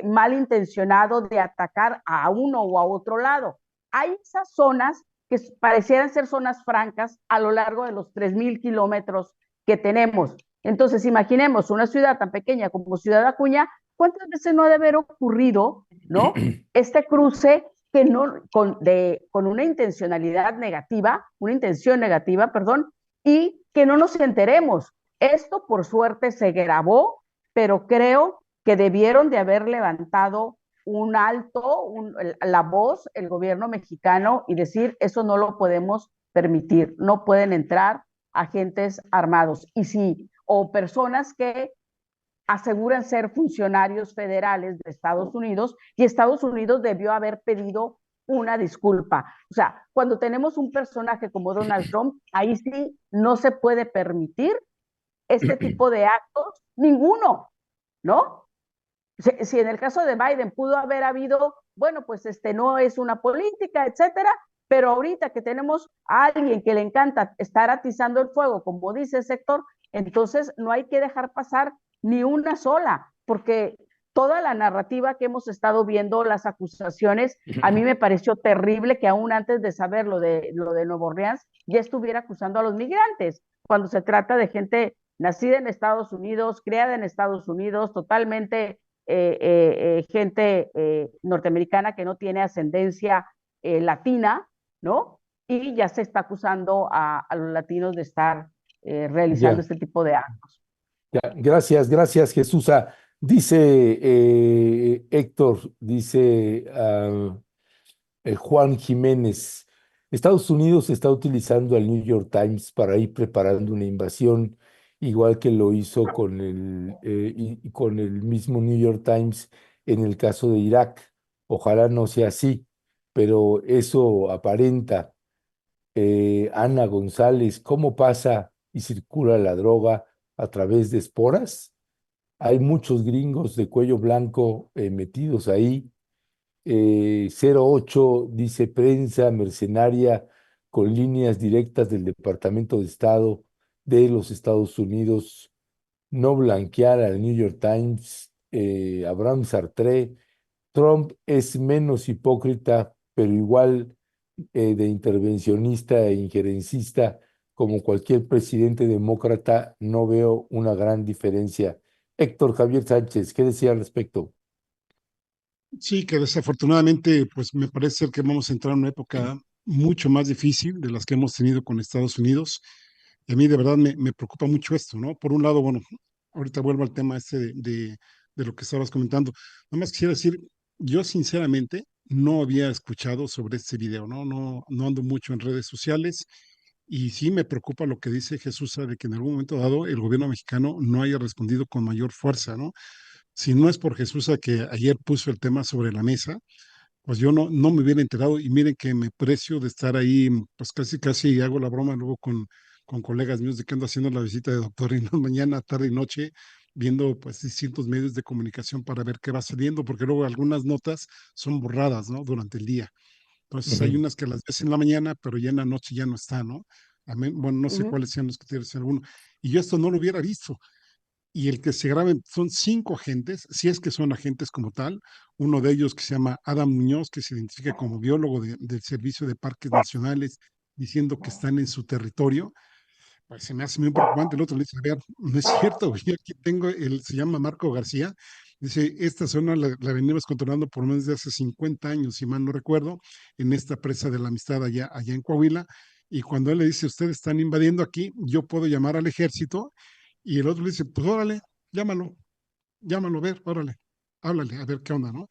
malintencionado de atacar a uno o a otro lado. Hay esas zonas que parecieran ser zonas francas a lo largo de los 3,000 kilómetros que tenemos. Entonces, imaginemos una ciudad tan pequeña como Ciudad Acuña, ¿cuántas veces no ha de haber ocurrido, ¿no? Este cruce que no, con una intencionalidad negativa, una intención negativa, perdón, y que no nos enteremos. Esto, por suerte, se grabó, pero creo que debieron de haber levantado un alto, la voz, el gobierno mexicano, y decir, eso no lo podemos permitir, no pueden entrar agentes armados. Y sí, o personas que aseguran ser funcionarios federales de Estados Unidos, y Estados Unidos debió haber pedido una disculpa. O sea, cuando tenemos un personaje como Donald Trump, ahí sí no se puede permitir este tipo de actos, ninguno, ¿no? Si en el caso de Biden pudo haber habido, bueno, pues no es una política, etcétera, pero ahorita que tenemos a alguien que le encanta estar atizando el fuego, como dice el sector, entonces no hay que dejar pasar ni una sola, porque
toda la narrativa que hemos estado viendo, las acusaciones, a mí me pareció terrible que aún antes de saber lo de Nueva Orleans ya estuviera acusando a los migrantes, cuando se trata de gente nacida en Estados Unidos, criada en Estados Unidos, totalmente gente norteamericana que no tiene ascendencia latina, ¿no? Y ya se está acusando a los latinos de estar realizando
Ya,
este tipo de actos.
ya. Gracias, gracias, Jesús. Dice Héctor, dice Juan Jiménez, Estados Unidos está utilizando al New York Times para ir preparando una invasión, igual que lo hizo y con el mismo New York Times en el caso de Irak. Ojalá no sea así, pero eso aparenta. Ana González, ¿cómo pasa y circula la droga a través de esporas? Hay muchos gringos de cuello blanco metidos ahí. 08 dice prensa mercenaria con líneas directas del Departamento de Estado de los Estados Unidos, no blanquear al New York Times. Abraham Sartre, Trump es menos hipócrita, pero igual de intervencionista e injerencista como cualquier presidente demócrata. No veo una gran diferencia. Héctor Javier Sánchez, ¿qué decía al respecto?
Sí, que desafortunadamente, pues me parece ser que vamos a entrar en una época mucho más difícil de las que hemos tenido con Estados Unidos. Y a mí de verdad me preocupa mucho esto, ¿no? Por un lado, bueno, ahorita vuelvo al tema este de lo que estabas comentando. Nada más quisiera decir, yo sinceramente no había escuchado sobre este video, ¿no? No ando mucho en redes sociales y sí me preocupa lo que dice Jesús, de que en algún momento dado el gobierno mexicano no haya respondido con mayor fuerza, ¿no? Si no es por Jesús a que ayer puso el tema sobre la mesa, pues yo no me hubiera enterado y miren que me precio de estar ahí, pues casi hago la broma luego con colegas míos de que ando haciendo la visita de doctor y no mañana, tarde y noche, viendo pues distintos medios de comunicación para ver qué va saliendo, porque luego algunas notas son borradas, ¿no? Durante el día. Entonces hay
Ujú,
unas que las ves en la mañana, pero ya en la noche ya no está, ¿no? Bueno, no sé
Ujú.
cuáles sean los que tienes alguno. Y yo esto no lo hubiera visto y el que se graben son 5 agentes, si es que son agentes como tal, uno de ellos que se llama Adam Muñoz, que se identifica como biólogo del Servicio de Parques Nacionales, diciendo que están en su territorio, pues se me hace muy preocupante. El otro le dice, a ver, no es cierto, yo aquí tengo, se llama Marco García, dice, esta zona la venimos controlando por lo menos de hace 50 años, si mal no recuerdo, en esta presa de la Amistad allá en Coahuila, y cuando él le dice, ustedes están invadiendo aquí, yo puedo llamar al ejército, y el otro le dice, pues órale, llámalo, llámalo, a ver, órale, háblale, a ver qué onda, ¿no?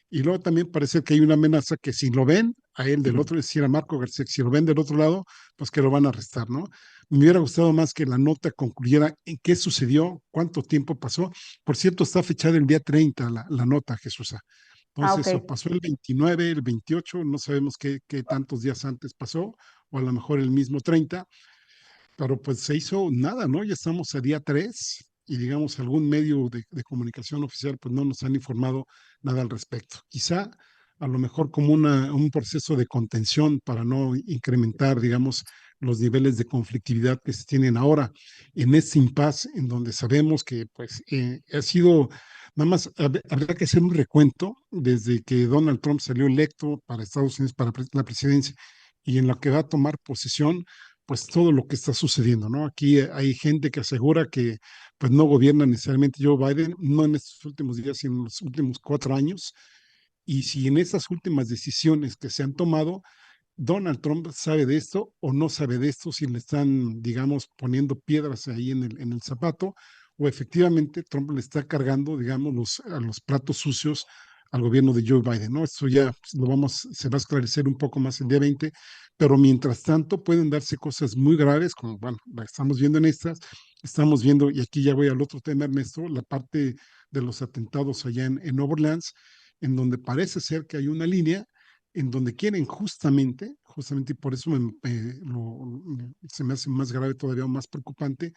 Y luego también parece que hay una amenaza que si lo ven a él del
ujú.
otro, es decir, a Marco García, si lo ven del otro lado, pues que lo van a arrestar, ¿no? Me hubiera gustado más que la nota concluyera en qué sucedió, cuánto tiempo pasó. Por cierto, está fechada el día 30 la nota, Jesús.
Ah, ok.
Entonces, o pasó el 29, el 28, no sabemos qué tantos días antes pasó, o a lo mejor el mismo 30, pero pues se hizo nada, ¿no? Ya estamos a día 3 y digamos algún medio de comunicación oficial pues no nos han informado nada al respecto. Quizá a lo mejor como un proceso de contención para no incrementar, digamos, los niveles de conflictividad que se tienen ahora en este impasse en donde sabemos que pues ha sido, nada más habrá que hacer un recuento desde que Donald Trump salió electo para Estados Unidos para la presidencia y en lo que va a tomar posesión pues todo lo que está sucediendo, ¿no? Aquí hay gente que asegura que pues no gobierna necesariamente Joe Biden, no en estos últimos días, sino en los últimos 4 años. Y si en esas últimas decisiones que se han tomado, Donald Trump sabe de esto o no sabe de esto, si le están, digamos, poniendo piedras ahí en el zapato, o efectivamente Trump le está cargando, digamos, a los platos sucios al gobierno de Joe Biden, ¿no? Esto ya se va a esclarecer un poco más el día 20, pero mientras tanto pueden darse cosas muy graves, como, bueno, la estamos viendo en estas, estamos viendo, y aquí ya voy al otro tema, Ernesto, la parte de los atentados allá en Nueva Orleans, en donde parece ser que hay una línea en donde quieren justamente, y por eso se me hace más grave todavía, más preocupante,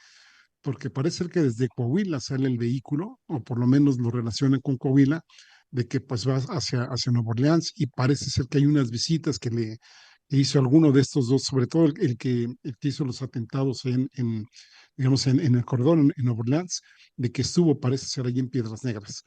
porque parece ser que desde Coahuila sale el vehículo, o por lo menos lo relacionan con Coahuila, de que pues va hacia Nueva Orleans, y parece ser que hay unas visitas que hizo alguno de estos dos, sobre todo el que hizo los atentados digamos, en el corredor en Nueva Orleans, de que estuvo, parece ser, allí en Piedras Negras.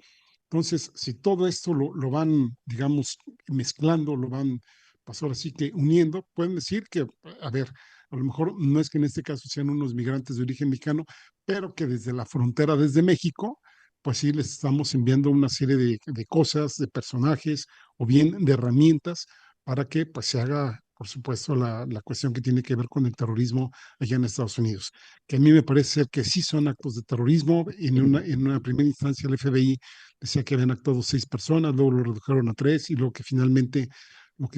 Entonces, si todo esto lo van, digamos, mezclando, lo van, pues ahora sí que uniendo, pueden decir que, a ver, a lo mejor no es que en este caso sean unos migrantes de origen mexicano, pero que desde la frontera, desde México, pues sí les estamos enviando una serie de cosas, de personajes o bien de herramientas para que pues se haga, por supuesto, la cuestión que tiene que ver con el terrorismo allá en Estados Unidos, que a mí me parece ser que sí son actos de terrorismo. En una primera instancia el FBI decía que habían actuado 6 personas, luego lo redujeron a 3 y luego que finalmente lo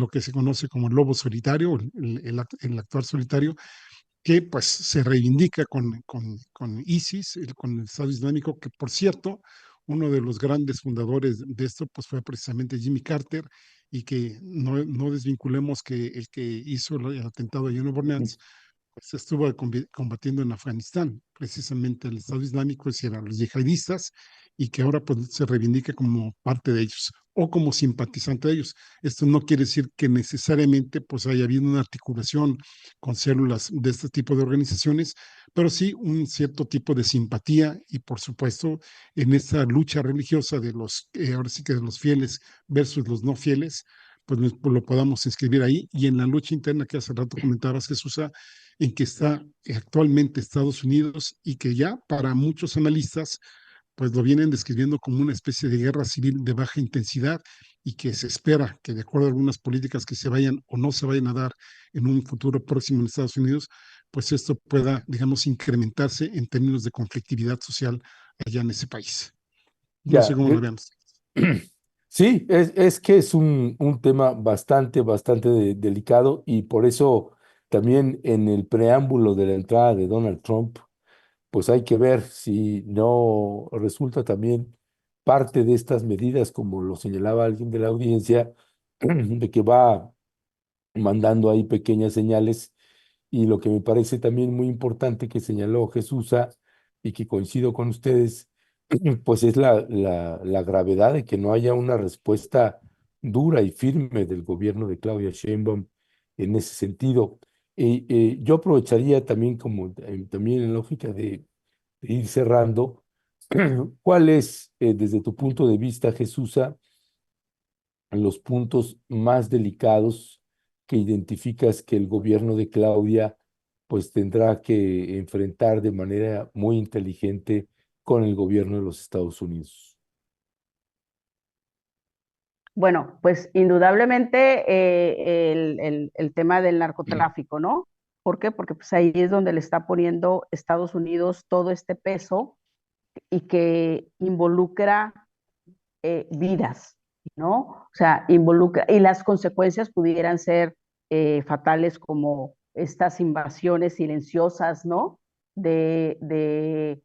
que se conoce como el lobo solitario, el actuar solitario, que pues se reivindica con ISIS, con el Estado Islámico, que por cierto, uno de los grandes fundadores de esto pues fue precisamente Jimmy Carter, y que no desvinculemos que el que hizo el atentado a Nueva Orleans pues estuvo combatiendo en Afganistán, precisamente el Estado Islámico, es decir, a los yihadistas, y que ahora pues, se reivindica como parte de ellos o como simpatizante de ellos. Esto no quiere decir que necesariamente pues haya habido una articulación con células de este tipo de organizaciones, pero sí un cierto tipo de simpatía, y por supuesto en esta lucha religiosa de los, ahora sí que de los fieles versus los no fieles, pues lo podamos inscribir ahí, y en la lucha interna que hace rato comentabas, Jesús, en que está actualmente Estados Unidos, y que ya para muchos analistas pues lo vienen describiendo como una especie de guerra civil de baja intensidad, y que se espera que de acuerdo a algunas políticas que se vayan o no se vayan a dar en un futuro próximo en Estados Unidos, pues esto pueda, digamos, incrementarse en términos de conflictividad social allá en ese país. No sé
Ya,
cómo lo veamos.
sí, es que es un tema bastante delicado, y por eso también en el preámbulo de la entrada de Donald Trump, pues hay que ver si no resulta también parte de estas medidas, como lo señalaba alguien de la audiencia, de que va mandando ahí pequeñas señales. Y lo que me parece también muy importante que señaló Jesús, y que coincido con ustedes, pues es la gravedad de que no haya una respuesta dura y firme del gobierno de Claudia Sheinbaum en ese sentido. Y yo aprovecharía también, como también en lógica de ir cerrando, ¿cuál es, desde tu punto de vista, Jesús, los puntos más delicados que identificas que el gobierno de Claudia pues tendrá que enfrentar de manera muy inteligente con el gobierno de los Estados Unidos?
Bueno, pues indudablemente el tema del narcotráfico, ¿no? ¿Por qué? Porque pues ahí es donde le está poniendo Estados Unidos todo este peso y que involucra vidas, ¿no? O sea, involucra, y las consecuencias pudieran ser fatales, como estas invasiones silenciosas, ¿no? De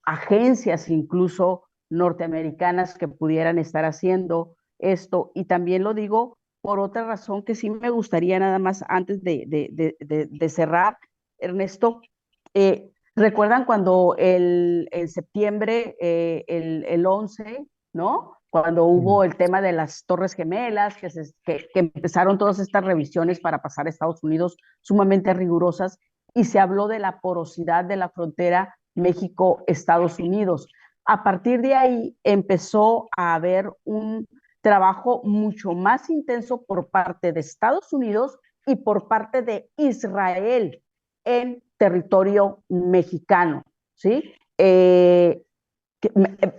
agencias incluso norteamericanas que pudieran estar haciendo esto. Y también lo digo por otra razón que sí me gustaría nada más antes de cerrar, Ernesto. ¿Recuerdan cuando en septiembre, el 11, ¿no? Cuando
Mm.
hubo el tema de las Torres Gemelas, que empezaron todas estas revisiones para pasar a Estados Unidos sumamente rigurosas, y se habló de la porosidad de la frontera México-Estados Unidos. A partir de ahí empezó a haber un trabajo mucho más intenso por parte de Estados Unidos y por parte de Israel en territorio mexicano, ¿sí?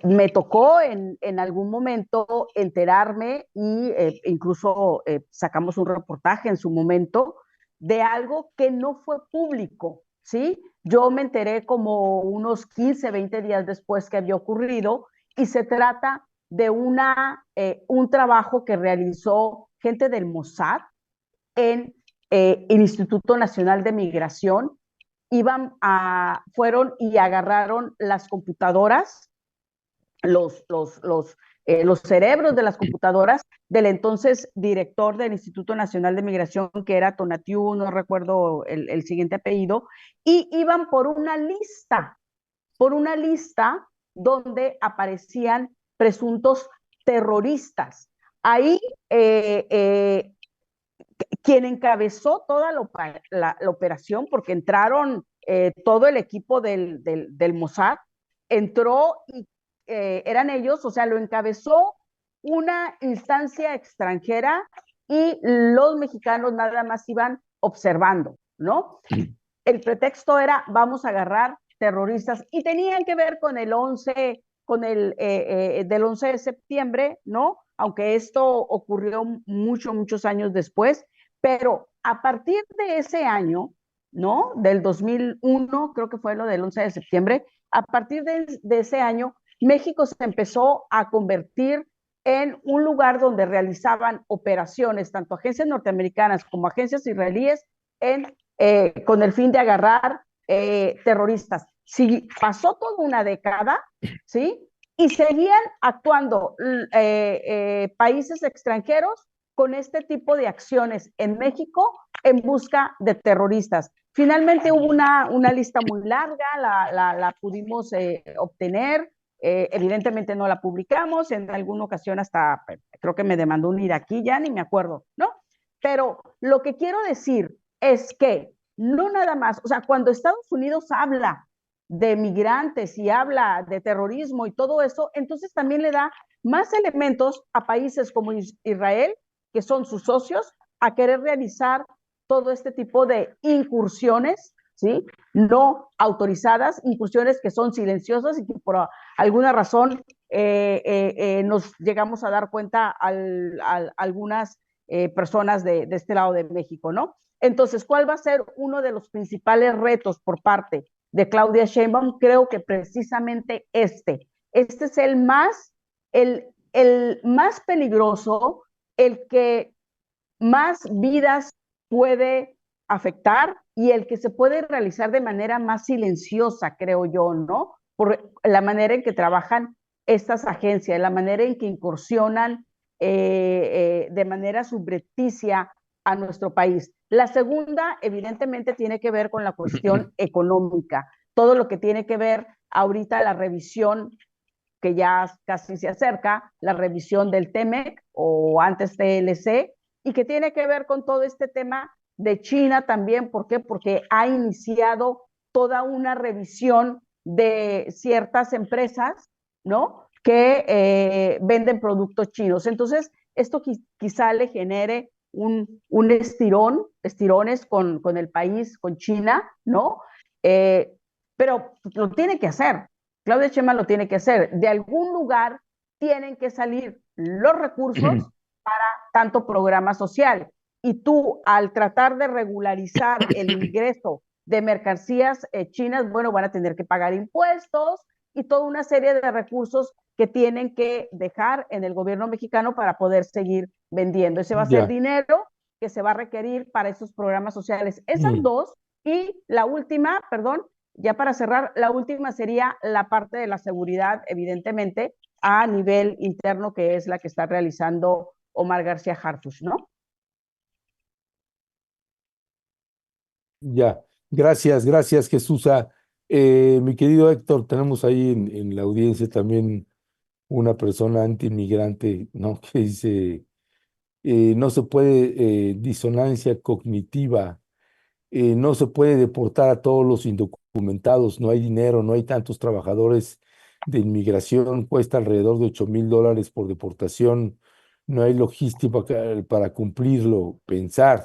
Me tocó en algún momento enterarme, y incluso sacamos un reportaje en su momento de algo que no fue público, ¿sí? Yo me enteré como unos 15, 20 días después que había ocurrido, y se trata de un trabajo que realizó gente del Mossad en el Instituto Nacional de Migración. Fueron y agarraron las computadoras, los cerebros de las computadoras del entonces director del Instituto Nacional de Migración, que era Tonatiu, no recuerdo el siguiente apellido, y iban por una lista donde aparecían presuntos terroristas. Ahí quien encabezó toda la operación, porque entraron todo el equipo del Mossad, entró y eran ellos, o sea, lo encabezó una instancia extranjera y los mexicanos nada más iban observando, ¿no? El pretexto era, vamos a agarrar terroristas, y tenían que ver con el 11, del 11 de septiembre, ¿no? Aunque esto ocurrió muchos años después, pero a partir de ese año, ¿no? Del 2001, creo que fue lo del 11 de septiembre, a partir de ese año, México se empezó a convertir en un lugar donde realizaban operaciones, tanto agencias norteamericanas como agencias israelíes, con el fin de agarrar terroristas. Si pasó toda una década, ¿sí? Y seguían actuando países extranjeros con este tipo de acciones en México en busca de terroristas. Finalmente hubo una lista muy larga, la pudimos obtener, evidentemente no la publicamos, en alguna ocasión hasta creo que me demandó un iraquí, ya ni me acuerdo, ¿no? Pero lo que quiero decir es que no nada más, o sea, cuando Estados Unidos habla de migrantes y habla de terrorismo y todo eso, entonces también le da más elementos a países como Israel, que son sus socios, a querer realizar todo este tipo de incursiones, ¿sí? No autorizadas, incursiones que son silenciosas y que por alguna razón nos llegamos a dar cuenta algunas personas de este lado de México, ¿no? Entonces, ¿cuál va a ser uno de los principales retos por parte de Claudia Sheinbaum? Creo que precisamente este es el más peligroso, el que más vidas puede afectar y el que se puede realizar de manera más silenciosa, creo yo, ¿no? Por la manera en que trabajan estas agencias, la manera en que incursionan de manera subrepticia a nuestro país. La segunda, evidentemente, tiene que ver con la cuestión económica, todo lo que tiene que ver ahorita la revisión que ya casi se acerca, la revisión del TEMEC o antes TLC, y que tiene que ver con todo este tema de China también. ¿Por qué? Porque ha iniciado toda una revisión de ciertas empresas, ¿no? Que venden productos chinos. Entonces, esto quizá le genere un estirones con el país, con China, ¿no? Pero lo tiene que hacer. Claudia Sheinbaum lo tiene que hacer. De algún lugar tienen que salir los recursos para tanto programa social. Y tú, al tratar de regularizar el ingreso de mercancías chinas, bueno, van a tener que pagar impuestos y toda una serie de recursos que tienen que dejar en el gobierno mexicano para poder seguir vendiendo. Ese va a ser dinero que se va a requerir para esos programas sociales. Esas dos, y la última, perdón, ya para cerrar, la última sería la parte de la seguridad, evidentemente, a nivel interno, que es la que está realizando Omar García Harfuch, ¿no?
Ya, gracias Jesús. Mi querido Héctor, tenemos ahí en la audiencia también una persona anti-inmigrante, ¿no? Que dice, no se puede, disonancia cognitiva, no se puede deportar a todos los indocumentados, no hay dinero, no hay tantos trabajadores de inmigración, cuesta alrededor de $8,000 por deportación, no hay logística para cumplirlo, pensar.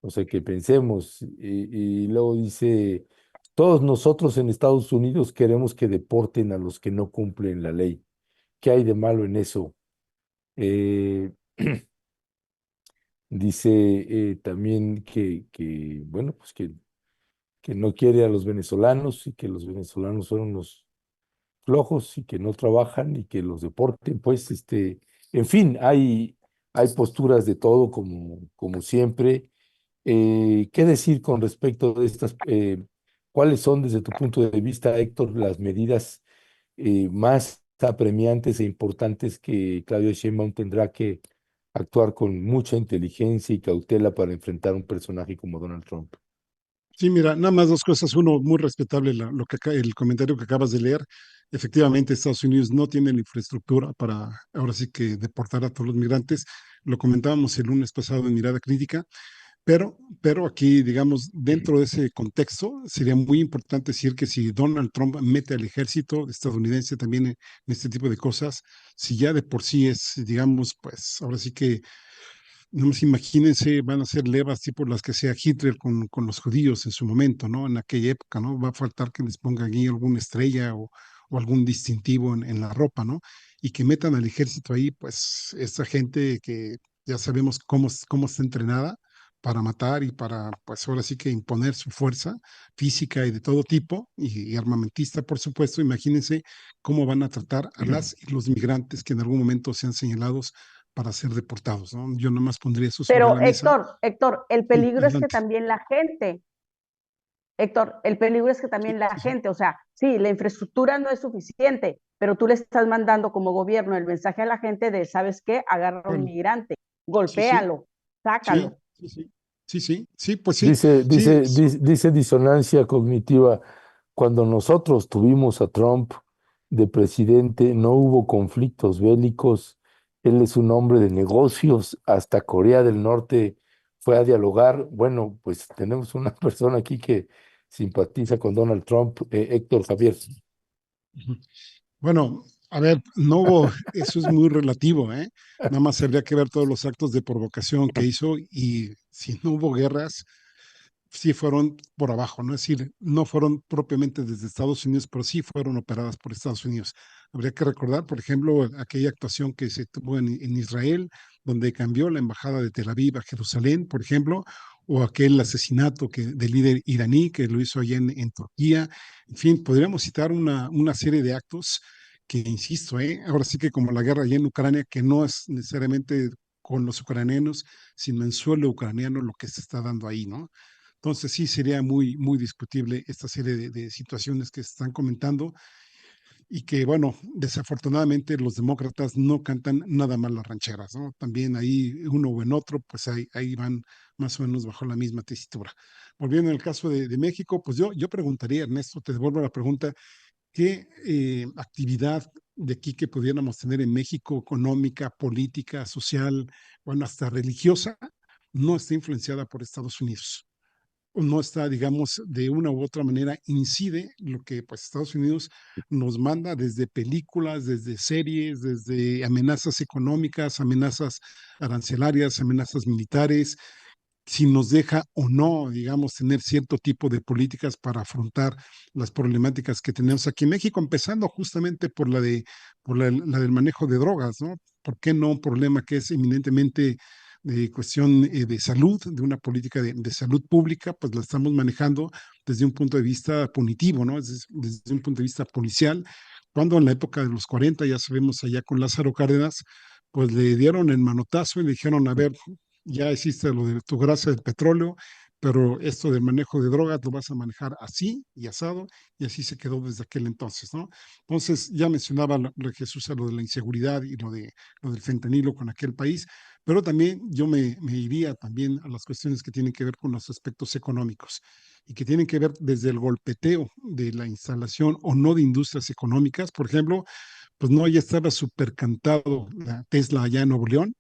O sea, que pensemos. Y luego dice, todos nosotros en Estados Unidos queremos que deporten a los que no cumplen la ley. ¿Qué hay de malo en eso? Eh, dice también bueno, pues que no quiere a los venezolanos y que los venezolanos son unos flojos y que no trabajan y que los deporten. Pues, en fin, hay posturas de todo como siempre. ¿Qué decir con respecto de estas? ¿Cuáles son, desde tu punto de vista, Héctor, las medidas más apremiantes e importantes que Claudia Sheinbaum tendrá que actuar con mucha inteligencia y cautela para enfrentar a un personaje como Donald Trump?
Sí, mira, nada más dos cosas. Uno, muy respetable el comentario que acabas de leer. Efectivamente, Estados Unidos no tiene la infraestructura para ahora sí que deportar a todos los migrantes. Lo comentábamos el lunes pasado en Mirada Crítica. pero aquí, digamos, dentro de ese contexto, sería muy importante decir que si Donald Trump mete al ejército estadounidense también en este tipo de cosas, si ya de por sí es, digamos, pues ahora sí que, no más imagínense, van a ser levas tipo las que hacía Hitler con los judíos en su momento, ¿no? En aquella época, ¿no? Va a faltar que les pongan aquí alguna estrella o algún distintivo en la ropa, ¿no? Y que metan al ejército ahí, pues esta gente que ya sabemos cómo está entrenada para matar y para, pues ahora sí que imponer su fuerza física y de todo tipo, y armamentista, por supuesto. Imagínense cómo van a tratar a las y los migrantes que en algún momento sean señalados para ser deportados, ¿no? Yo nomás pondría eso sobre
Pero
la mesa.
Héctor, el
Sí,
peligro es que
adelante.
también la gente, Héctor, el peligro es que
Sí,
también la
sí, sí.
gente, o sea, sí, la infraestructura no es suficiente, pero tú le estás mandando como gobierno el mensaje a la gente de, ¿sabes qué? Agarra a un
Bueno,
migrante,
sí, sí,
golpéalo,
sí,
sácalo.
sí, sí, sí, sí, sí, pues sí,
Dice,
sí,
dice, dice disonancia cognitiva. Cuando nosotros tuvimos a Trump de presidente, no hubo conflictos bélicos. Él es un hombre de negocios. Hasta Corea del Norte fue a dialogar. Bueno, pues tenemos una persona aquí que simpatiza con Donald Trump, Héctor Javier.
ujú. Bueno, a ver, no hubo, eso es muy relativo, ¿eh? Nada más habría que ver todos los actos de provocación que hizo y si no hubo guerras, sí fueron por abajo, ¿no? Es decir, no fueron propiamente desde Estados Unidos, pero sí fueron operadas por Estados Unidos. Habría que recordar, por ejemplo, aquella actuación que se tuvo en Israel, donde cambió la embajada de Tel Aviv a Jerusalén, por ejemplo, o aquel asesinato del líder iraní que lo hizo allá en Turquía. En fin, podríamos citar una serie de actos que, insisto, ahora sí que como la guerra allá en Ucrania, que no es necesariamente con los ucranianos, sino en suelo ucraniano lo que se está dando ahí, ¿no? Entonces sí sería muy, muy discutible esta serie de situaciones que se están comentando y que, bueno, desafortunadamente los demócratas no cantan nada más las rancheras, ¿no? También ahí uno o en otro, pues ahí van más o menos bajo la misma tesitura. Volviendo al caso de México, pues yo preguntaría, Ernesto, te devuelvo la pregunta, ¿qué actividad de aquí que pudiéramos tener en México, económica, política, social, bueno, hasta religiosa, no está influenciada por Estados Unidos? No está, digamos, de una u otra manera incide lo que pues Estados Unidos nos manda desde películas, desde series, desde amenazas económicas, amenazas arancelarias, amenazas militares, si nos deja o no, digamos, tener cierto tipo de políticas para afrontar las problemáticas que tenemos aquí en México, empezando justamente por la del manejo de drogas, ¿no? ¿Por qué no un problema que es eminentemente de cuestión de salud, de una política de salud pública, pues la estamos manejando desde un punto de vista punitivo, ¿no? Desde un punto de vista policial, cuando en la época de los 40, ya sabemos allá con Lázaro Cárdenas, pues le dieron el manotazo y le dijeron, a ver, ya existe lo de tu grasa del petróleo, pero esto del manejo de drogas lo vas a manejar así y asado, y así se quedó desde aquel entonces, ¿no? Entonces, ya mencionaba lo de Jesús, lo de la inseguridad y lo del fentanilo con aquel país, pero también yo me iría también a las cuestiones que tienen que ver con los aspectos económicos y que tienen que ver desde el golpeteo de la instalación o no de industrias económicas. Por ejemplo, pues no, ya estaba súper cantado la Tesla allá en Nuevo León.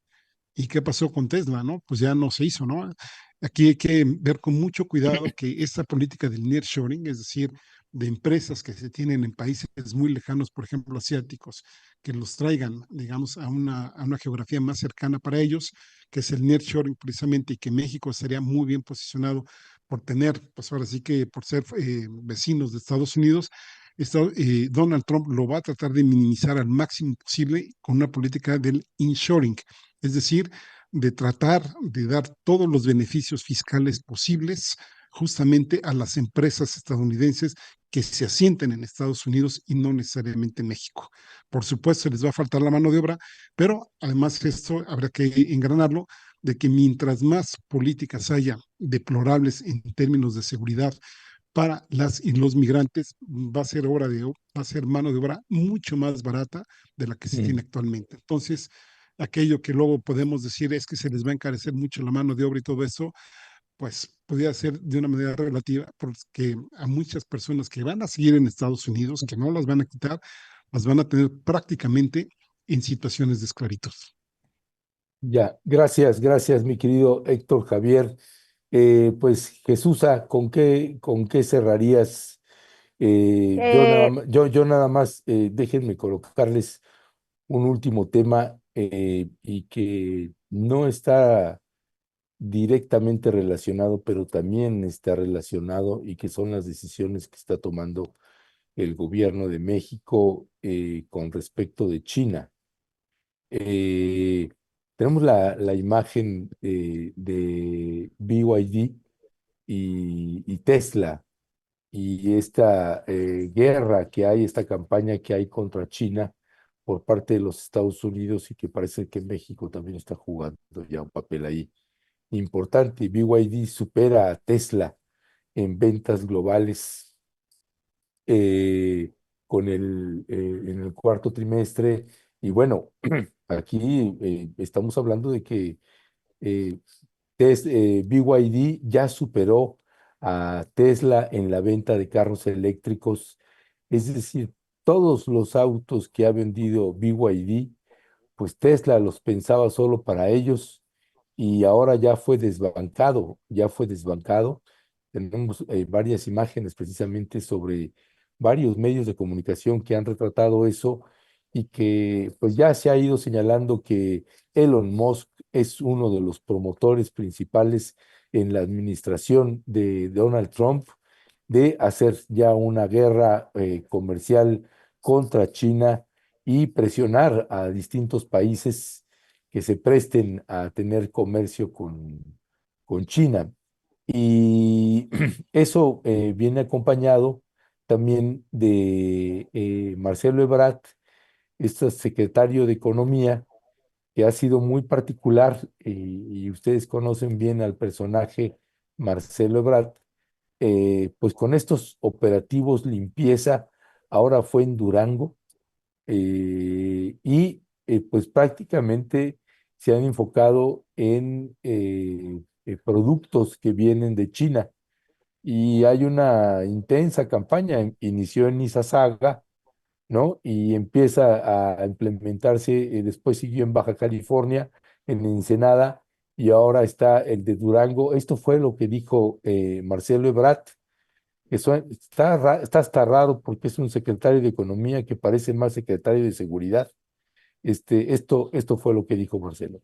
¿Y qué pasó con Tesla, no? Pues ya no se hizo, ¿no? Aquí hay que ver con mucho cuidado que esta política del nearshoring, es decir, de empresas que se tienen en países muy lejanos, por ejemplo, asiáticos, que los traigan, digamos, a una geografía más cercana para ellos, que es el nearshoring precisamente, y que México estaría muy bien posicionado por tener, pues ahora sí que por ser vecinos de Estados Unidos. Donald Trump lo va a tratar de minimizar al máximo posible con una política del inshoring, es decir, de tratar de dar todos los beneficios fiscales posibles justamente a las empresas estadounidenses que se asienten en Estados Unidos y no necesariamente en México. Por supuesto, les va a faltar la mano de obra, pero además esto habrá que engranarlo de que mientras más políticas haya deplorables en términos de seguridad para las y los migrantes, va a ser mano de obra mucho más barata de la que se tiene
Mm.
actualmente. Entonces, aquello que luego podemos decir es que se les va a encarecer mucho la mano de obra y todo eso, pues podría ser de una manera relativa, porque a muchas personas que van a seguir en Estados Unidos, que no las van a quitar, las van a tener prácticamente en situaciones de esclavitud.
Ya, gracias, gracias, mi querido Héctor Javier. Pues Jesús, con qué cerrarías?
Eh,
Yo nada más, déjenme colocarles un último tema y que no está directamente relacionado, pero también está relacionado y que son las decisiones que está tomando el gobierno de México con respecto de China. Eh, Tenemos la imagen de BYD y Tesla y esta guerra que hay, esta campaña que hay contra China por parte de los Estados Unidos y que parece que México también está jugando ya un papel ahí importante. BYD supera a Tesla en ventas globales eh, en el cuarto trimestre. Y bueno, aquí estamos hablando de que eh, BYD ya superó a Tesla en la venta de carros eléctricos. Es decir, todos los autos que ha vendido BYD, pues Tesla los pensaba solo para ellos y ahora ya fue desbancado, ya fue desbancado. Tenemos varias imágenes precisamente sobre varios medios de comunicación que han retratado eso y que pues ya se ha ido señalando que Elon Musk es uno de los promotores principales en la administración de Donald Trump de hacer ya una guerra comercial contra China y presionar a distintos países que se presten a tener comercio con China. Y eso viene acompañado también de Marcelo Ebrard, este secretario de Economía, que ha sido muy particular, y ustedes conocen bien al personaje Marcelo Ebrard, pues con estos operativos limpieza, ahora fue en Durango, y pues prácticamente se han enfocado en productos que vienen de China y hay una intensa campaña, inició en Izazaga, ¿no? Y empieza a implementarse, después siguió en Baja California, en Ensenada y ahora está el de Durango. Esto fue lo que dijo Marcelo Ebrard. Eso está hasta raro porque es un secretario de Economía que parece más secretario de Seguridad. Esto fue lo que dijo Marcelo.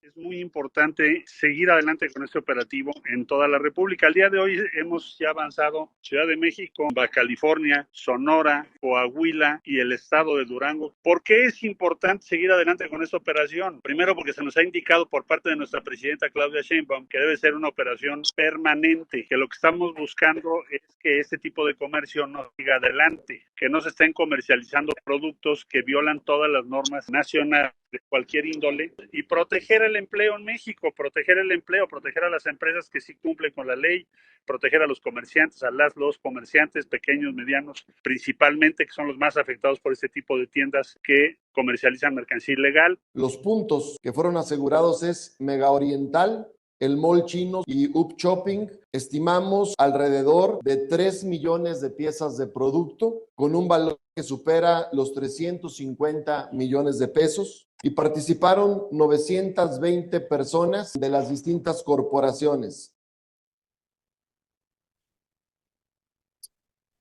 Es muy importante seguir adelante con este operativo en toda la República. Al día de hoy hemos ya avanzado Ciudad de México, Baja California, Sonora, Coahuila y el estado de Durango. ¿Por qué es importante seguir adelante con esta operación? Primero, porque se nos ha indicado por parte de nuestra presidenta Claudia Sheinbaum que debe ser una operación permanente, que lo que estamos buscando es que este tipo de comercio no siga adelante, que no se estén comercializando productos que violan todas las normas nacionales de cualquier índole y proteger el empleo en México, proteger el empleo, proteger a las empresas que sí cumplen con la ley, proteger a los comerciantes, los comerciantes pequeños, medianos, principalmente, que son los más afectados por este tipo de tiendas que comercializan mercancía ilegal.
Los puntos que fueron asegurados es Mega Oriental, el Mall Chino y Up Shopping. Estimamos alrededor de 3 millones de piezas de producto con un valor que supera los 350 millones de pesos y participaron 920 personas de las distintas corporaciones.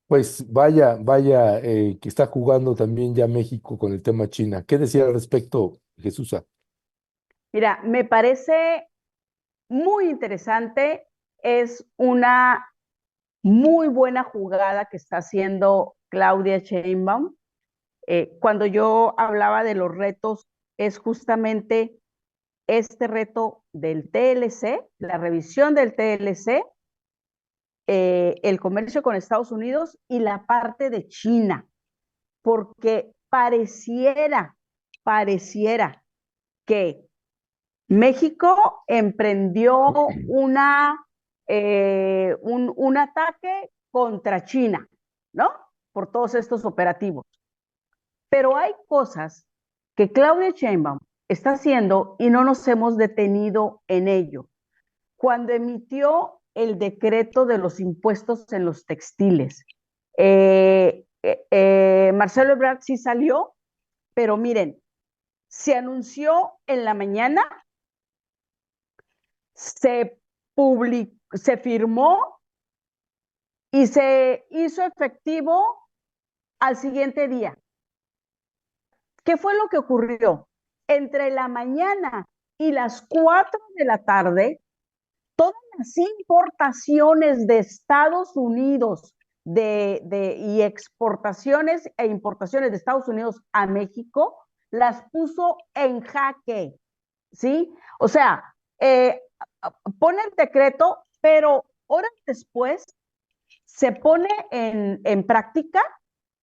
Pues vaya, que está jugando también ya México con el tema China. ¿Qué decía al respecto, Jesús?
Mira, me parece muy interesante, es una muy buena jugada que está haciendo Claudia Sheinbaum. Cuando yo hablaba de los retos, es justamente este reto del TLC, la revisión del TLC, el comercio con Estados Unidos y la parte de China, porque pareciera que México emprendió un ataque contra China, ¿no? Por todos estos operativos. Pero hay cosas que Claudia Sheinbaum está haciendo y no nos hemos detenido en ello. Cuando emitió el decreto de los impuestos en los textiles, Marcelo Ebrard sí salió, pero miren, se anunció en la mañana se se firmó y se hizo efectivo al siguiente día. ¿Qué fue lo que ocurrió? Entre la mañana y las 4 de la tarde, todas las importaciones de Estados Unidos y exportaciones e importaciones de Estados Unidos a México, las puso en jaque, ¿sí? O sea, pone el decreto, pero horas después se pone en práctica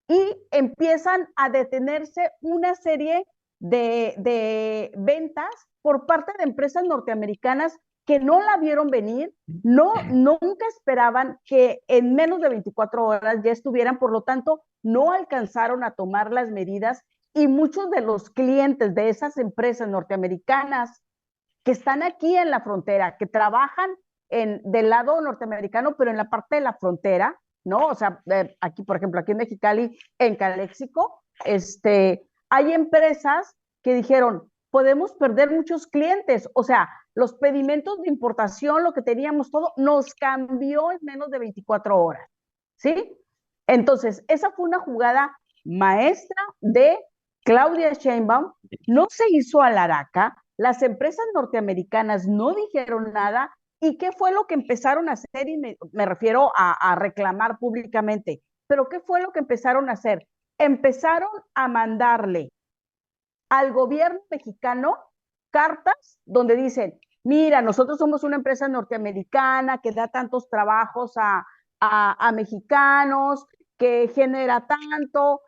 y empiezan a detenerse una serie de ventas por parte de empresas norteamericanas que no la vieron venir, nunca esperaban que en menos de 24 horas ya estuvieran, por lo tanto, no alcanzaron a tomar las medidas y muchos de los clientes de esas empresas norteamericanas que están aquí en la frontera, que trabajan del lado norteamericano, pero en la parte de la frontera, ¿no? O sea, aquí, por ejemplo, aquí en Mexicali, en Caléxico, hay empresas que dijeron, podemos perder muchos clientes, o sea, los pedimentos de importación, lo que teníamos todo, nos cambió en menos de 24 horas, ¿sí? Entonces, esa fue una jugada maestra de Claudia Sheinbaum, no se hizo a la araca, las empresas norteamericanas no dijeron nada, ¿y qué fue lo que empezaron a hacer? Y me refiero a reclamar públicamente, pero ¿qué fue lo que empezaron a hacer? Empezaron a mandarle al gobierno mexicano cartas donde dicen, mira, nosotros somos una empresa norteamericana que da tantos trabajos a mexicanos, que genera tanto,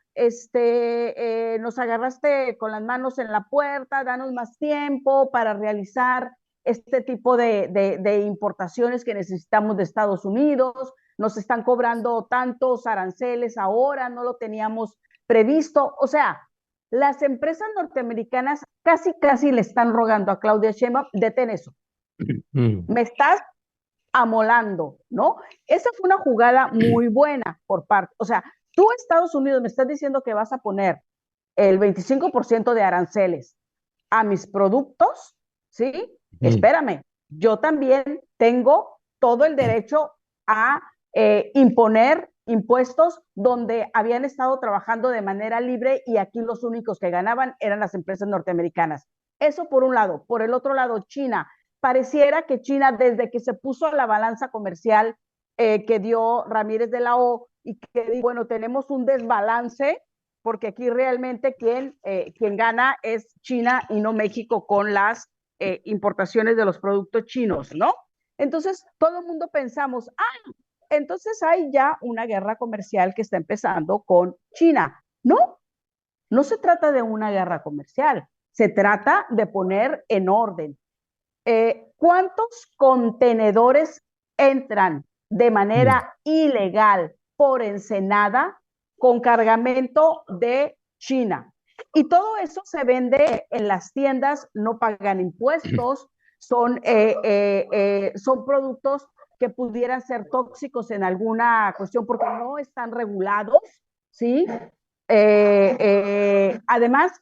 nos agarraste con las manos en la puerta, danos más tiempo para realizar este tipo de importaciones que necesitamos de Estados Unidos, nos están cobrando tantos aranceles ahora, no lo teníamos previsto, o sea, las empresas norteamericanas casi le están rogando a Claudia Sheinbaum, detén eso, me estás amolando, ¿no? Esa fue una jugada muy buena por parte, o sea, tú Estados Unidos me estás diciendo que vas a poner el 25% de aranceles a mis productos, ¿sí? Espérame, yo también tengo todo el derecho a imponer impuestos donde habían estado trabajando de manera libre y aquí los únicos que ganaban eran las empresas norteamericanas. Eso por un lado. Por el otro lado, China. Pareciera que China, desde que se puso a la balanza comercial que dio Ramírez de la O y que dijo, bueno, tenemos un desbalance, porque aquí realmente quien gana es China y no México con las importaciones de los productos chinos, ¿no? Entonces, todo el mundo pensamos, entonces hay ya una guerra comercial que está empezando con China. No, no se trata de una guerra comercial, se trata de poner en orden. ¿Cuántos contenedores entran de manera ilegal por Ensenada con cargamento de China? Y todo eso se vende en las tiendas, no pagan impuestos, son productos que pudieran ser tóxicos en alguna cuestión porque no están regulados, ¿sí? Además,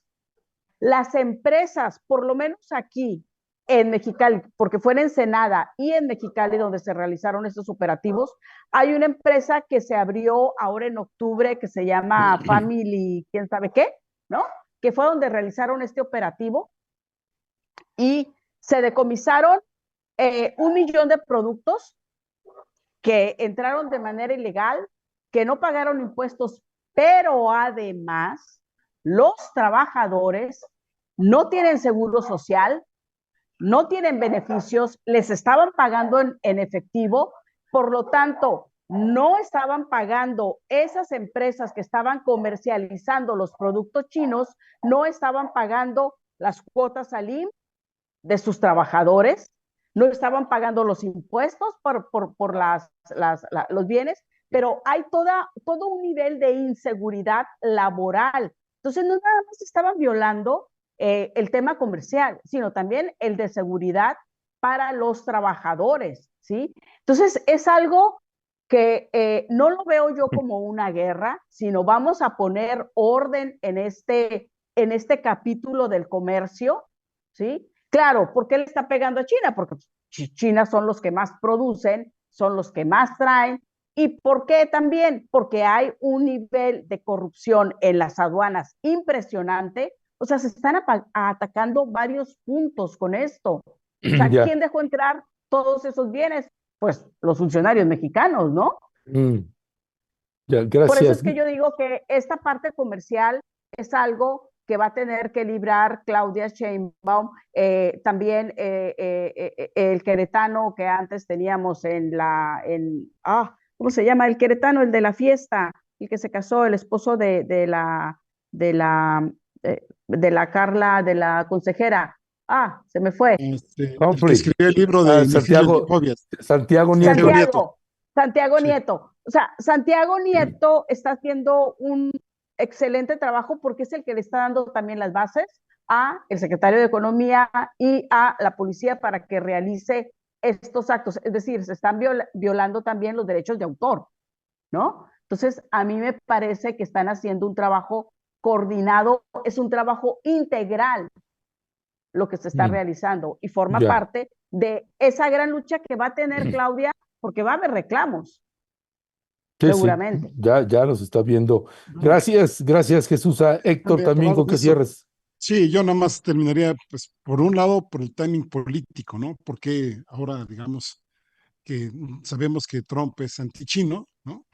las empresas, por lo menos aquí en Mexicali, porque fue en Ensenada y en Mexicali donde se realizaron estos operativos, hay una empresa que se abrió ahora en octubre que se llama Family, quién sabe qué, ¿no? Que fue donde realizaron este operativo y se decomisaron 1 millón de productos que entraron de manera ilegal, que no pagaron impuestos, pero además los trabajadores no tienen seguro social, no tienen beneficios, les estaban pagando en efectivo, por lo tanto, no estaban pagando esas empresas que estaban comercializando los productos chinos, no estaban pagando las cuotas al IMSS de sus trabajadores, no estaban pagando los impuestos por los bienes, pero hay todo un nivel de inseguridad laboral. Entonces, no nada más estaban violando el tema comercial, sino también el de seguridad para los trabajadores, ¿sí? Entonces, es algo que no lo veo yo como una guerra, sino vamos a poner orden en este capítulo del comercio, ¿sí? Claro, ¿por qué le está pegando a China? Porque China son los que más producen, son los que más traen. ¿Y por qué también? Porque hay un nivel de corrupción en las aduanas impresionante. O sea, se están atacando varios puntos con esto. O sea,
Ya,
¿quién dejó entrar todos esos bienes? Pues los funcionarios mexicanos, ¿no?
mm, ya,
Por eso es
gracias.
que yo digo que esta parte comercial es algo que va a tener que librar Claudia Sheinbaum, también el queretano que antes teníamos ¿cómo se llama? El queretano, el de la fiesta, el que se casó, el esposo de la, de la Carla, de la consejera. Se me fue.
El que
Humphrey,
escribió el libro de Misiles y
Santiago,
Fobias,
Santiago
Santiago
Nieto.
Nieto.
Santiago
Sí.
Nieto. O sea, Santiago Nieto está haciendo un excelente trabajo porque es el que le está dando también las bases a el secretario de Economía y a la policía para que realice estos actos. Es decir, se están violando también los derechos de autor, ¿no? Entonces, a mí me parece que están haciendo un trabajo coordinado, es un trabajo integral lo que se está
Mm,
realizando y forma
ya.
parte de esa gran lucha que va a tener Claudia, porque va a haber reclamos,
Sí, sí,
seguramente.
ya los está viendo. Gracias, Jesús. Héctor, también
Atorado
con
de
que
eso.
cierres.
Sí, yo nada más terminaría, pues, por un lado, por el timing político, ¿no? Porque ahora, digamos, que sabemos que Trump es antichino, ¿no?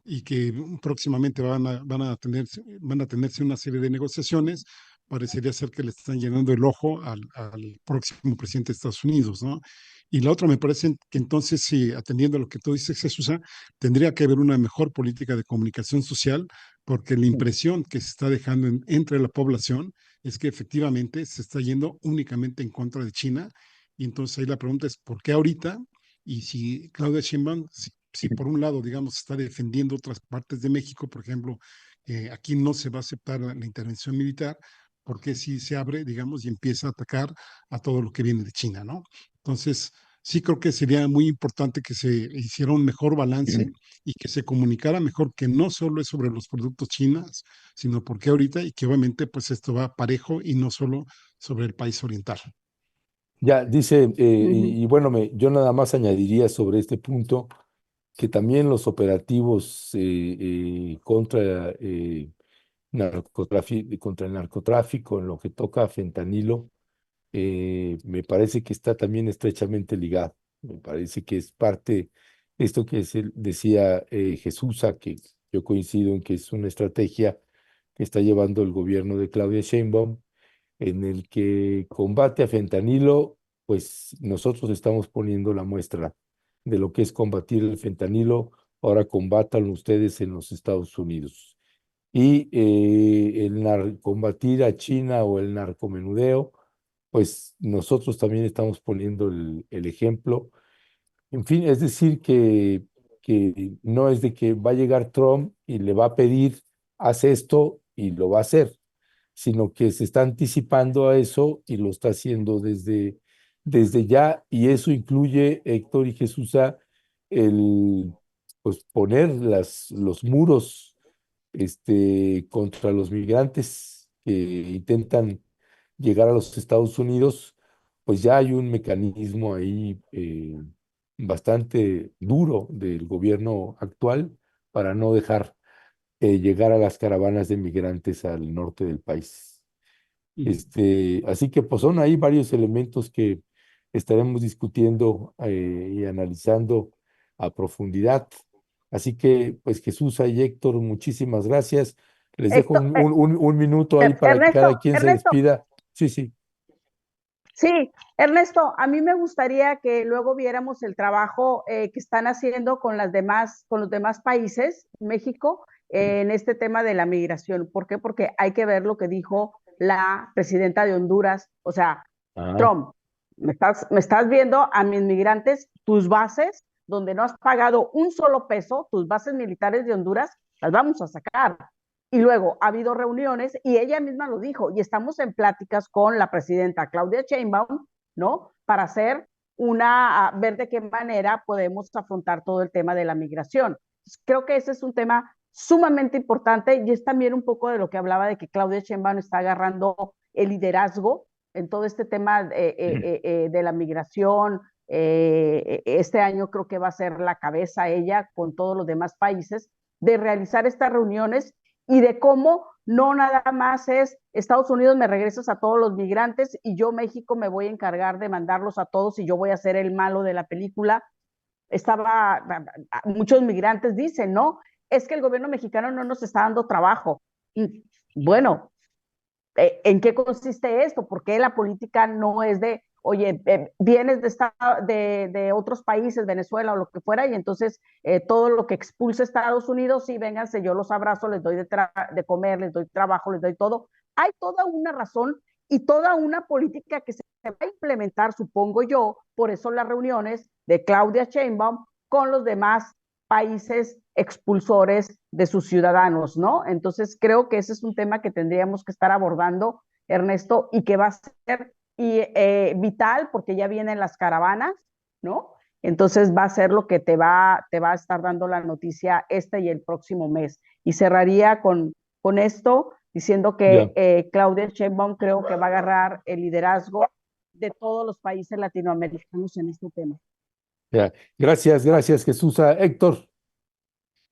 Y que próximamente van a tenerse una serie de negociaciones. Parecería ser que le están llenando el ojo al próximo presidente de Estados Unidos, ¿no? Y la otra me parece que entonces, sí, atendiendo a lo que tú dices, Jesús, tendría que haber una mejor política de comunicación social, porque la impresión que se está dejando entre la población es que efectivamente se está yendo únicamente en contra de China. Y entonces ahí la pregunta es, ¿por qué ahorita? Y si Claudia Sheinbaum, si por un lado, digamos, está defendiendo otras partes de México, por ejemplo, aquí no se va a aceptar la intervención militar, porque si se abre, digamos, y empieza a atacar a todo lo que viene de China, ¿no? Entonces, sí creo que sería muy importante que se hiciera un mejor balance y que se comunicara mejor que no solo es sobre los productos chinos, sino porque ahorita y que obviamente pues esto va parejo y no solo sobre el país oriental.
Ya, dice,
Ujú.
y bueno, yo nada más añadiría sobre este punto que también los operativos contra el narcotráfico en lo que toca a fentanilo, me parece que está también estrechamente ligado. Me parece que es parte, esto que decía Jesús, a que yo coincido en que es una estrategia que está llevando el gobierno de Claudia Sheinbaum, en el que combate a fentanilo, pues nosotros estamos poniendo la muestra de lo que es combatir el fentanilo. Ahora combátanlo ustedes en los Estados Unidos. Y combatir a China o el narcomenudeo, pues nosotros también estamos poniendo el ejemplo. En fin, es decir, que no es de que va a llegar Trump y le va a pedir, haz esto y lo va a hacer, sino que se está anticipando a eso y lo está haciendo desde ya, y eso incluye, Héctor y Jesús, el pues poner los muros contra los migrantes que intentan llegar a los Estados Unidos. Pues ya hay un mecanismo ahí bastante duro del gobierno actual para no dejar llegar a las caravanas de migrantes al norte del país. Así que pues son ahí varios elementos que estaremos discutiendo y analizando a profundidad. Así que pues Jesús y Héctor, muchísimas gracias. Les dejo
Esto,
un minuto ahí para que
Ernesto,
cada quien se
Ernesto,
despida. Sí, sí.
sí, Ernesto, a mí me gustaría que luego viéramos el trabajo que están haciendo con los demás países, México, en este tema de la migración. ¿Por qué? Porque hay que ver lo que dijo la presidenta de Honduras, o sea,
Ah,
Trump, me estás viendo a mis migrantes, tus bases, donde no has pagado un solo peso, tus bases militares de Honduras, las vamos a sacar. Y luego ha habido reuniones y ella misma lo dijo, y estamos en pláticas con la presidenta Claudia Sheinbaum, ¿no? Para hacer ver de qué manera podemos afrontar todo el tema de la migración. Creo que ese es un tema sumamente importante y es también un poco de lo que hablaba de que Claudia Sheinbaum está agarrando el liderazgo en todo este tema de la migración, este año creo que va a ser la cabeza ella con todos los demás países de realizar estas reuniones y de cómo no nada más es Estados Unidos me regresas a todos los migrantes y yo México me voy a encargar de mandarlos a todos y yo voy a ser el malo de la película. Muchos migrantes dicen, ¿no? Es que el gobierno mexicano no nos está dando trabajo. Y bueno, ¿en qué consiste esto? Porque la política no es de, oye, vienes de otros países, Venezuela o lo que fuera, y entonces todo lo que expulsa Estados Unidos, sí, vénganse, yo los abrazo, les doy de comer, les doy trabajo, les doy todo. Hay toda una razón y toda una política que se va a implementar, supongo yo, por eso las reuniones de Claudia Sheinbaum con los demás países expulsores de sus ciudadanos, ¿no? Entonces creo que ese es un tema que tendríamos que estar abordando, Ernesto, y que va a ser vital porque ya vienen las caravanas, ¿no? Entonces va a ser lo que te va a estar dando la noticia este y el próximo mes. Y cerraría con esto diciendo
Ya,
que Claudia Sheinbaum creo que va a agarrar el liderazgo de todos los países latinoamericanos en este tema.
ya. Gracias, Jesús. Héctor,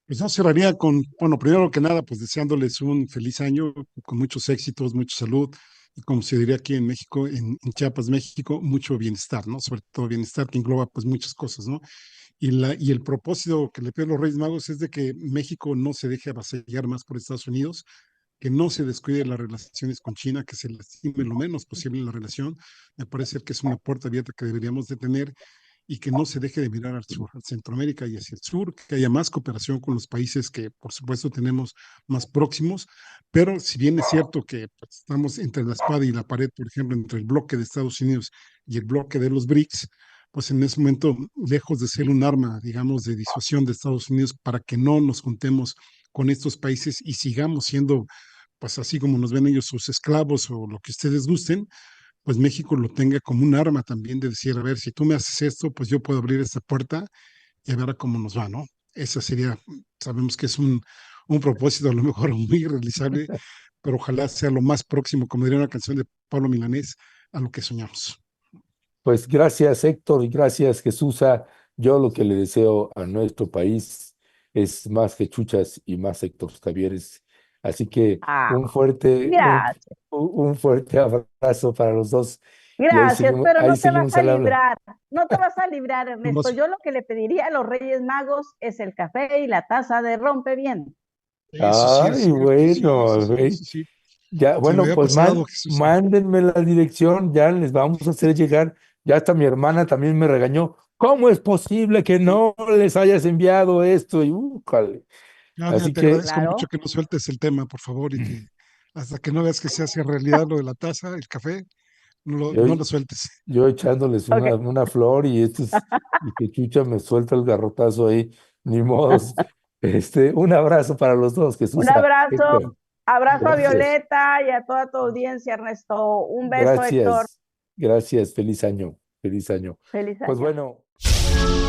Pues no cerraría con, bueno, primero que nada, pues deseándoles un feliz año con muchos éxitos, mucha salud y como se diría aquí en México, en Chiapas, México, mucho bienestar, ¿no? Sobre todo bienestar que engloba pues muchas cosas, ¿no? Y el propósito que le pido a los Reyes Magos es de que México no se deje avasallar más por Estados Unidos, que no se descuide las relaciones con China, que se lastime lo menos posible la relación. Me parece que es una puerta abierta que deberíamos de tener y que no se deje de mirar al sur, a Centroamérica y hacia el sur, que haya más cooperación con los países que por supuesto tenemos más próximos, pero si bien es cierto que pues, estamos entre la espada y la pared, por ejemplo, entre el bloque de Estados Unidos y el bloque de los BRICS, pues en ese momento, lejos de ser un arma, digamos, de disuasión de Estados Unidos para que no nos juntemos con estos países y sigamos siendo, pues así como nos ven ellos, sus esclavos o lo que ustedes gusten, pues México lo tenga como un arma también de decir, a ver, si tú me haces esto, pues yo puedo abrir esta puerta y a ver a cómo nos va, ¿no? Esa sería, sabemos que es un propósito a lo mejor muy irrealizable, pero ojalá sea lo más próximo, como diría una canción de Pablo Milanés, a lo que soñamos.
pues gracias, Héctor, y gracias, Jesús. Yo lo que le deseo a nuestro país es más que Chuchas y más Héctor Javieres. Así que
Ah,
un,
gracias,
un fuerte abrazo para los dos. Y
gracias, pero
ahí
no te vas
seguimos
a
al habla.
librar, no te vas a librar, Ernesto.
Nomás,
Yo lo que le pediría a los Reyes Magos es el café y la taza de rompeviento.
eso sí es
Ay,
cierto, sí, sí,
bueno,
sí,
güey.
sí, sí.
Ya,
Se me
bueno,
había
pues
pasado, Jesús.
mándenme la dirección, ya les vamos a hacer llegar. Ya hasta mi hermana también me regañó. ¿Cómo es posible que no les hayas enviado esto? Y újale.
Claudia,
Así
te
que
agradezco mucho
Claro.
que no sueltes el tema, por favor, y que hasta que no veas que se hace realidad lo de la taza, el café,
yo,
no lo sueltes.
yo echándoles
Ok.
una flor y que Chucha me suelta el garrotazo ahí, ni modos. Un abrazo para los dos,
Un
Jesús.
abrazo,
Héctor,
abrazo a
gracias,
Violeta y a toda tu audiencia, Ernesto. Un beso, Héctor.
gracias, gracias. Feliz año, feliz año.
Feliz
Pues
año.
bueno.